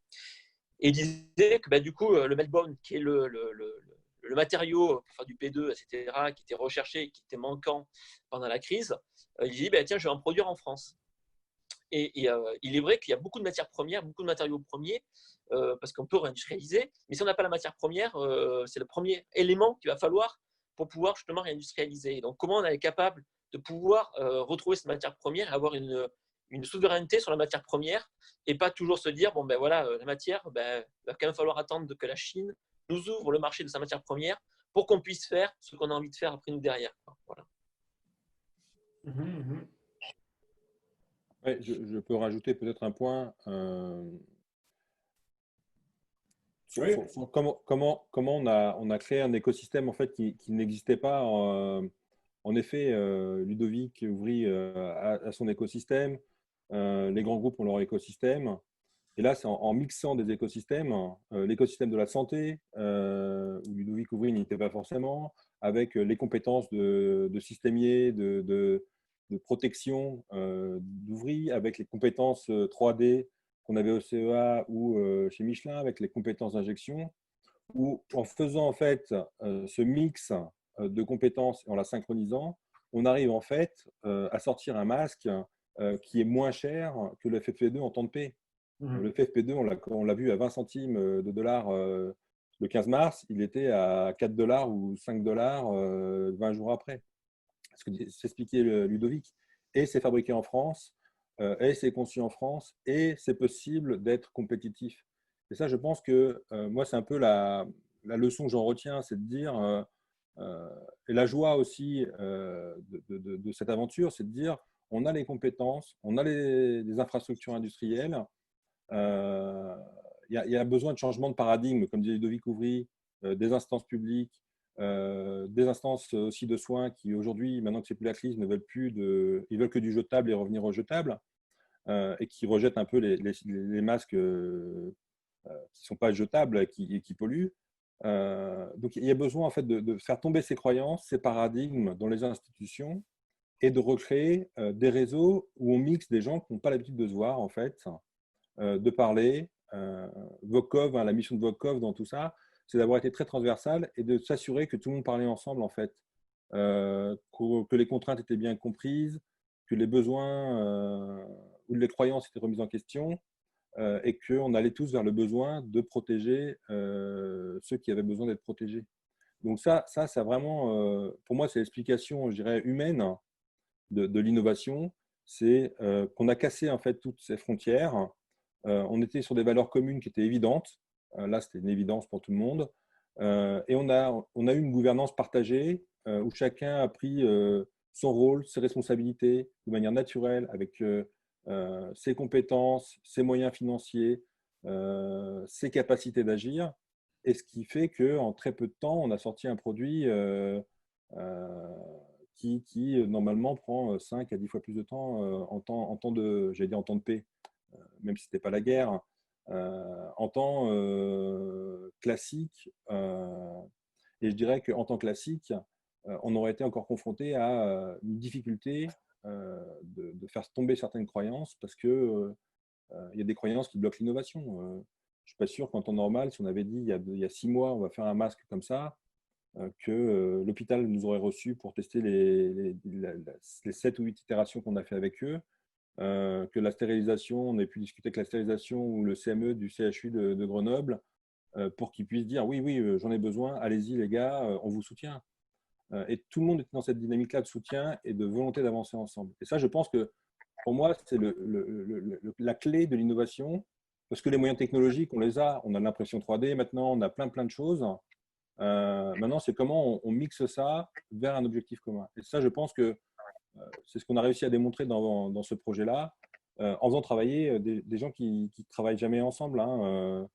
Et il disait que du coup, le meltbone, qui est le matériau pour faire du P2, etc., qui était recherché, qui était manquant pendant la crise, il dit tiens, je vais en produire en France. Et il est vrai qu'il y a beaucoup de matières premières, beaucoup de matériaux premiers, parce qu'on peut réindustrialiser, mais si on n'a pas la matière première, c'est le premier élément qu'il va falloir pour pouvoir justement réindustrialiser. Donc, comment on est capable de pouvoir retrouver cette matière première et avoir une souveraineté sur la matière première et pas toujours se dire, la matière, il va quand même falloir attendre que la Chine nous ouvre le marché de sa matière première pour qu'on puisse faire ce qu'on a envie de faire après nous derrière. Voilà. Ouais, je peux rajouter peut-être un point. Oui. Comment on a créé un écosystème en fait qui n'existait pas. En effet, Ludovic Ouvry a son écosystème, les grands groupes ont leur écosystème. Et là, c'est en mixant des écosystèmes, l'écosystème de la santé, où Ludovic Ouvry n'y était pas forcément, avec les compétences de systémier, de protection d'Ouvry, avec les compétences 3D qu'on avait au CEA ou chez Michelin, avec les compétences d'injection, où en faisant en fait ce mix de compétences et en la synchronisant, on arrive en fait à sortir un masque qui est moins cher que le FFP2 en temps de paix. Le FFP2, on l'a vu à 20 centimes de dollars le 15 mars, il était à 4 $ ou 5 $ 20 jours après. Ce que s'expliquait Ludovic. Et c'est fabriqué en France, et c'est conçu en France, et c'est possible d'être compétitif. Et ça, je pense que moi, c'est un peu la leçon que j'en retiens, c'est de dire, et la joie aussi de cette aventure, c'est de dire, on a les compétences, on a les infrastructures industrielles, il y a besoin de changement de paradigme, comme disait Ludovic Ouvry, des instances publiques, des instances aussi de soins qui aujourd'hui, maintenant que c'est plus la crise, ne veulent plus ils veulent que du jetable et revenir au jetable, et qui rejettent un peu les masques qui ne sont pas jetables et qui polluent. Donc il y a besoin en fait de faire tomber ces croyances, ces paradigmes dans les institutions et de recréer des réseaux où on mixe des gens qui n'ont pas l'habitude de se voir en fait, de parler. Vocov, la mission de Vocov dans tout ça, c'est d'avoir été très transversal et de s'assurer que tout le monde parlait ensemble en fait, que les contraintes étaient bien comprises, que les besoins ou les croyances étaient remises en question, et qu'on allait tous vers le besoin de protéger ceux qui avaient besoin d'être protégés. Donc ça vraiment, pour moi, c'est l'explication, je dirais, humaine de l'innovation. C'est qu'on a cassé en fait toutes ces frontières. On était sur des valeurs communes qui étaient évidentes. Là, c'était une évidence pour tout le monde. Et on a eu une gouvernance partagée où chacun a pris son rôle, ses responsabilités de manière naturelle, avec ses compétences, ses moyens financiers, ses capacités d'agir. Et ce qui fait qu'en très peu de temps, on a sorti un produit qui normalement prend 5 à 10 fois plus de temps en temps de paix, même si ce n'était pas la guerre, en temps classique. Et je dirais qu'en temps classique, on aurait été encore confronté à une difficulté de faire tomber certaines croyances parce qu'il y a des croyances qui bloquent l'innovation. Je ne suis pas sûr qu'en temps normal, si on avait dit il y a 6 mois, on va faire un masque comme ça, que l'hôpital nous aurait reçus pour tester les 7 ou 8 itérations qu'on a fait avec eux, que la stérilisation, on ait pu discuter avec la stérilisation ou le CME du CHU de Grenoble pour qu'ils puissent dire oui, j'en ai besoin, allez-y les gars, on vous soutient. Et tout le monde est dans cette dynamique-là de soutien et de volonté d'avancer ensemble. Et ça, je pense que pour moi, c'est la clé de l'innovation, parce que les moyens technologiques, on les a. On a l'impression 3D maintenant, on a plein de choses. Maintenant, c'est comment on mixe ça vers un objectif commun. Et ça, je pense que c'est ce qu'on a réussi à démontrer dans ce projet-là, en faisant travailler des gens qui ne travaillent jamais ensemble, hein,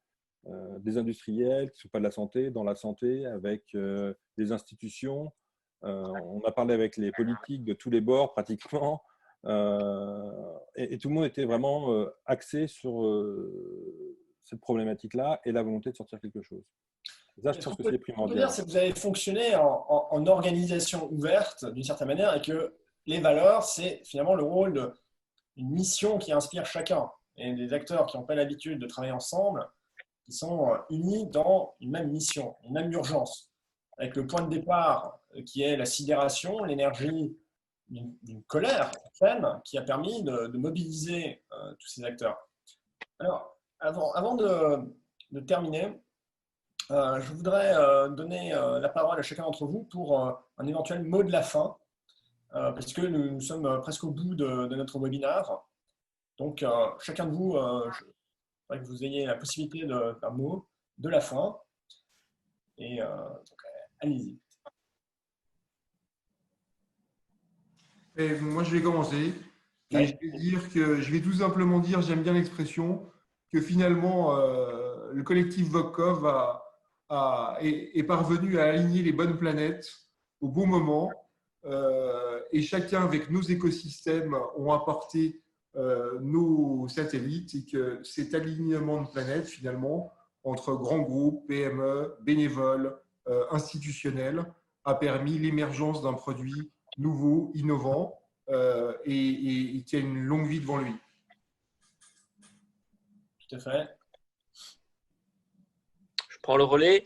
des industriels qui ne sont pas de la santé, dans la santé, avec des institutions. On a parlé avec les politiques de tous les bords pratiquement, et tout le monde était vraiment axé sur cette problématique-là et la volonté de sortir quelque chose. Et ça, je pense que c'est primordial. Ce qu'on peut dire, c'est que vous avez fonctionné en organisation ouverte d'une certaine manière et que les valeurs, c'est finalement le rôle d'une mission qui inspire chacun. Et des acteurs qui n'ont pas l'habitude de travailler ensemble, qui sont unis dans une même mission, une même urgence, avec le point de départ qui est la sidération, l'énergie d'une colère certaine, qui a permis de mobiliser tous ces acteurs. Alors, avant de terminer, je voudrais donner la parole à chacun d'entre vous pour un éventuel mot de la fin, parce que nous sommes presque au bout de notre webinaire. Donc, chacun de vous, je voudrais que vous ayez la possibilité d'un mot de la fin. Et donc, allez-y. Moi, je vais commencer. Et Ouais. je vais tout simplement dire, j'aime bien l'expression, que finalement, le collectif Vocov est parvenu à aligner les bonnes planètes au bon moment. Et chacun, avec nos écosystèmes, ont apporté nos satellites et que cet alignement de planètes, finalement, entre grands groupes, PME, bénévoles, institutionnels, a permis l'émergence d'un produit nouveau, innovant et qui a une longue vie devant lui. Tout à fait. Je prends le relais.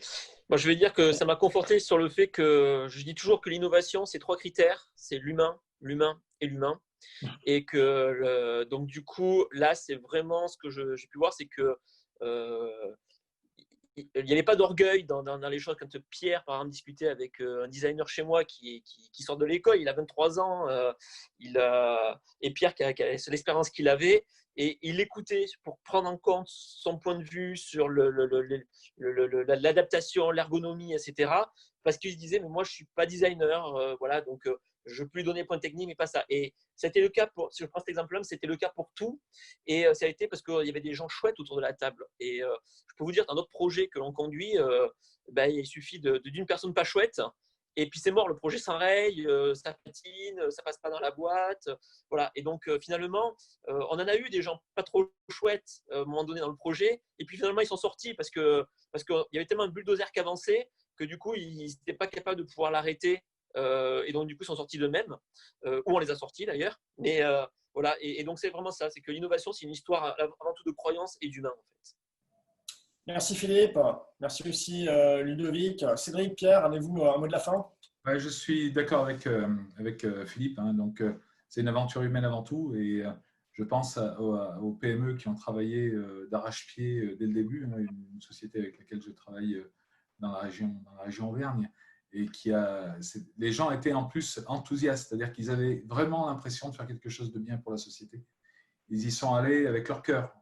Moi, je vais dire que ça m'a conforté sur le fait que je dis toujours que l'innovation, c'est 3 critères. C'est l'humain, l'humain et l'humain. Et que donc du coup, là, c'est vraiment ce que j'ai pu voir, c'est que il n'y avait pas d'orgueil dans les choses. Quand Pierre, par exemple, discutait avec un designer chez moi qui sort de l'école, il a 23 ans, et Pierre c'est l'expérience qu'il avait, et il l'écoutait pour prendre en compte son point de vue sur l'adaptation, l'ergonomie, etc. Parce qu'il se disait, mais moi, je ne suis pas designer, voilà, donc je peux lui donner point technique, mais pas ça. Et c'était le cas pour, si je prends cet exemple-là, c'était le cas pour tout. Et ça a été parce qu'il y avait des gens chouettes autour de la table. Et je peux vous dire, dans notre projet que l'on conduit, il suffit d'une personne pas chouette. Et puis c'est mort, le projet s'enraye, ça patine, ça passe pas dans la boîte. Voilà. Et donc finalement, on en a eu des gens pas trop chouettes à un moment donné dans le projet. Et puis finalement, ils sont sortis parce qu'il y avait tellement un bulldozer qui avançait que du coup, ils n'étaient pas capables de pouvoir l'arrêter. Et donc du coup, ils sont sortis d'eux-mêmes, ou on les a sortis d'ailleurs. Mais voilà. Et donc c'est vraiment ça, c'est que l'innovation, c'est une histoire avant tout de croyance et d'humain en fait. Merci Philippe, merci aussi Ludovic. Cédric, Pierre, avez-vous un mot de la fin? Ouais, je suis d'accord avec Philippe. Hein. Donc, c'est une aventure humaine avant tout. Et je pense aux PME qui ont travaillé d'arrache-pied dès le début, hein, une société avec laquelle je travaille dans la région Auvergne. Et les gens étaient en plus enthousiastes, c'est-à-dire qu'ils avaient vraiment l'impression de faire quelque chose de bien pour la société. Ils y sont allés avec leur cœur,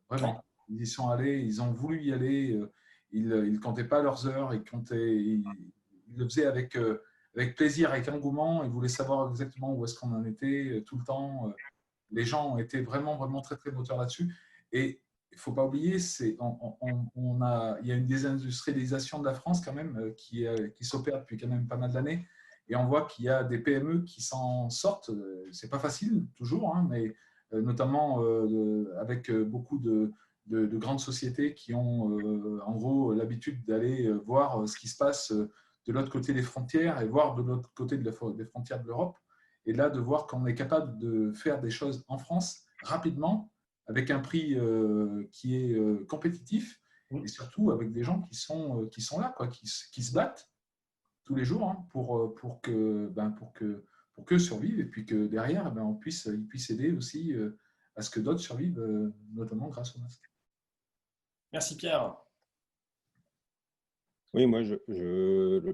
vraiment. Ils y sont allés, ils ont voulu y aller, ils ne comptaient pas leurs heures, ils le faisaient avec plaisir, avec engouement, ils voulaient savoir exactement où est-ce qu'on en était tout le temps. Les gens étaient vraiment, vraiment très, très moteurs là-dessus. Et il ne faut pas oublier, il y a une désindustrialisation de la France quand même qui s'opère depuis quand même pas mal d'années. Et on voit qu'il y a des PME qui s'en sortent. Ce n'est pas facile toujours, hein, mais notamment avec beaucoup de grandes sociétés qui ont en gros l'habitude d'aller voir ce qui se passe de l'autre côté des frontières et voir de l'autre côté des frontières de l'Europe. Et là, de voir qu'on est capable de faire des choses en France rapidement, avec un prix qui est compétitif et surtout avec des gens qui sont là, quoi, qui se battent tous les jours hein, pour qu'eux survivent et puis que derrière, ils puissent aider aussi à ce que d'autres survivent, notamment grâce au masque. Merci Pierre. Oui, moi,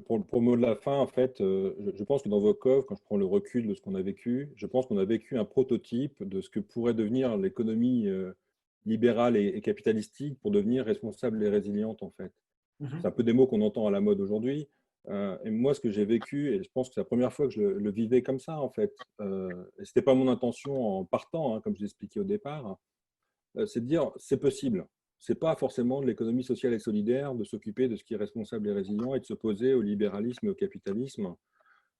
pour le mot de la fin, en fait, je pense que dans Vokov, quand je prends le recul de ce qu'on a vécu, je pense qu'on a vécu un prototype de ce que pourrait devenir l'économie libérale et capitalistique pour devenir responsable et résiliente, en fait. C'est un peu des mots qu'on entend à la mode aujourd'hui. Et moi, ce que j'ai vécu, et je pense que c'est la première fois que je le vivais comme ça, en fait, et ce n'était pas mon intention en partant, hein, comme je l'expliquais au départ, c'est de dire c'est possible. Ce n'est pas forcément de l'économie sociale et solidaire de s'occuper de ce qui est responsable et résilient et de s'opposer au libéralisme et au capitalisme.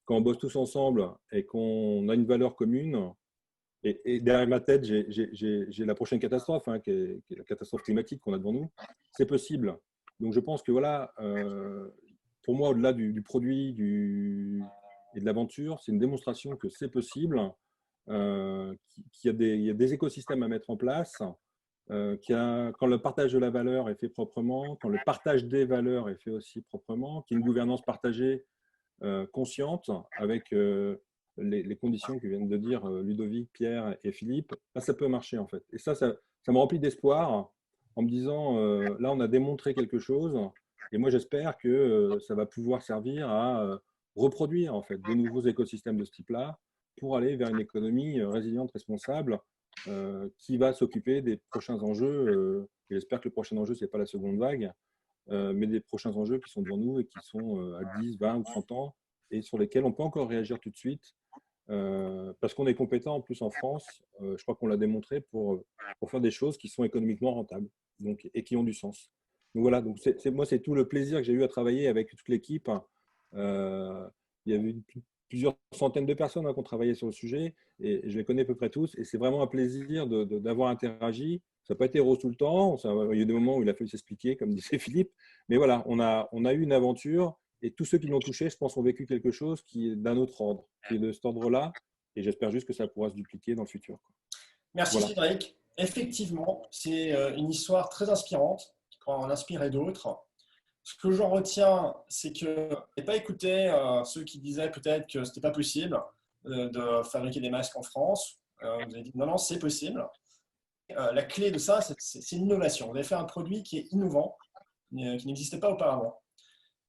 Quand on bosse tous ensemble et qu'on a une valeur commune, et derrière ma tête, j'ai la prochaine catastrophe, hein, qui est la catastrophe climatique qu'on a devant nous, c'est possible. Donc je pense que voilà, pour moi, au-delà du produit et de l'aventure, c'est une démonstration que c'est possible, qu'il y a des écosystèmes à mettre en place, quand le partage de la valeur est fait proprement, quand le partage des valeurs est fait aussi proprement, qu'il y a une gouvernance partagée consciente avec les conditions que viennent de dire Ludovic, Pierre et Philippe, là, ça peut marcher en fait. Et ça me remplit d'espoir en me disant, là, on a démontré quelque chose et moi, j'espère que ça va pouvoir servir à reproduire en fait de nouveaux écosystèmes de ce type-là pour aller vers une économie résiliente, responsable, qui va s'occuper des prochains enjeux. Et j'espère que le prochain enjeu, ce n'est pas la seconde vague, mais des prochains enjeux qui sont devant nous et qui sont à 10, 20 ou 30 ans et sur lesquels on peut encore réagir tout de suite parce qu'on est compétent en plus en France, je crois qu'on l'a démontré, pour faire des choses qui sont économiquement rentables donc, et qui ont du sens. Donc voilà, donc moi, c'est tout le plaisir que j'ai eu à travailler avec toute l'équipe. Il y avait plusieurs centaines de personnes qui ont travaillé sur le sujet et je les connais à peu près tous. Et c'est vraiment un plaisir d'avoir interagi. Ça n'a pas été rose tout le temps. Il y a eu des moments où il a fallu s'expliquer, comme disait Philippe. Mais voilà, on a eu une aventure et tous ceux qui l'ont touché, je pense, ont vécu quelque chose qui est d'un autre ordre, qui est de cet ordre-là. Et j'espère juste que ça pourra se dupliquer dans le futur. Merci voilà. Cédric. Effectivement, c'est une histoire très inspirante qui pourra en inspirer d'autres. Ce que j'en retiens, c'est que je n'ai pas écouté ceux qui disaient peut-être que ce n'était pas possible de fabriquer des masques en France. Vous avez dit non, c'est possible. La clé de ça, c'est l'innovation. Vous avez fait un produit qui est innovant. n'existait pas auparavant.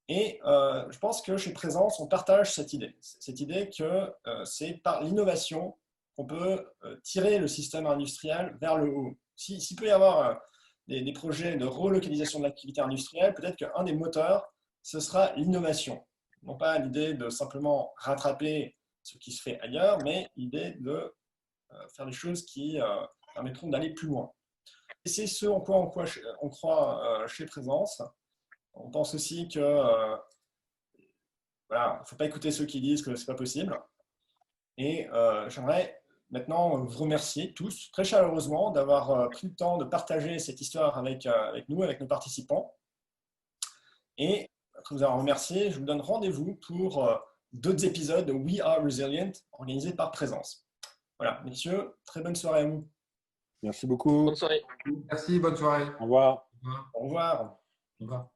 Et je pense que chez Présence, on partage cette idée que c'est par l'innovation qu'on peut tirer le système industriel vers le haut. S'il peut y avoir des projets de relocalisation de l'activité industrielle, peut-être qu'un des moteurs, ce sera l'innovation. Non pas l'idée de simplement rattraper ce qui se fait ailleurs, mais l'idée de faire des choses qui permettront d'aller plus loin. Et c'est ce en quoi on croit chez Présence. On pense aussi que voilà, il ne faut pas écouter ceux qui disent que ce n'est pas possible. Et j'aimerais maintenant vous remercier tous très chaleureusement d'avoir pris le temps de partager cette histoire avec nous, avec nos participants. Et après vous avoir remercié, je vous donne rendez-vous pour d'autres épisodes de We Are Resilient organisés par Présence. Voilà, messieurs, très bonne soirée à vous. Merci beaucoup. Bonne soirée. Merci, bonne soirée. Au revoir. Au revoir. Au revoir.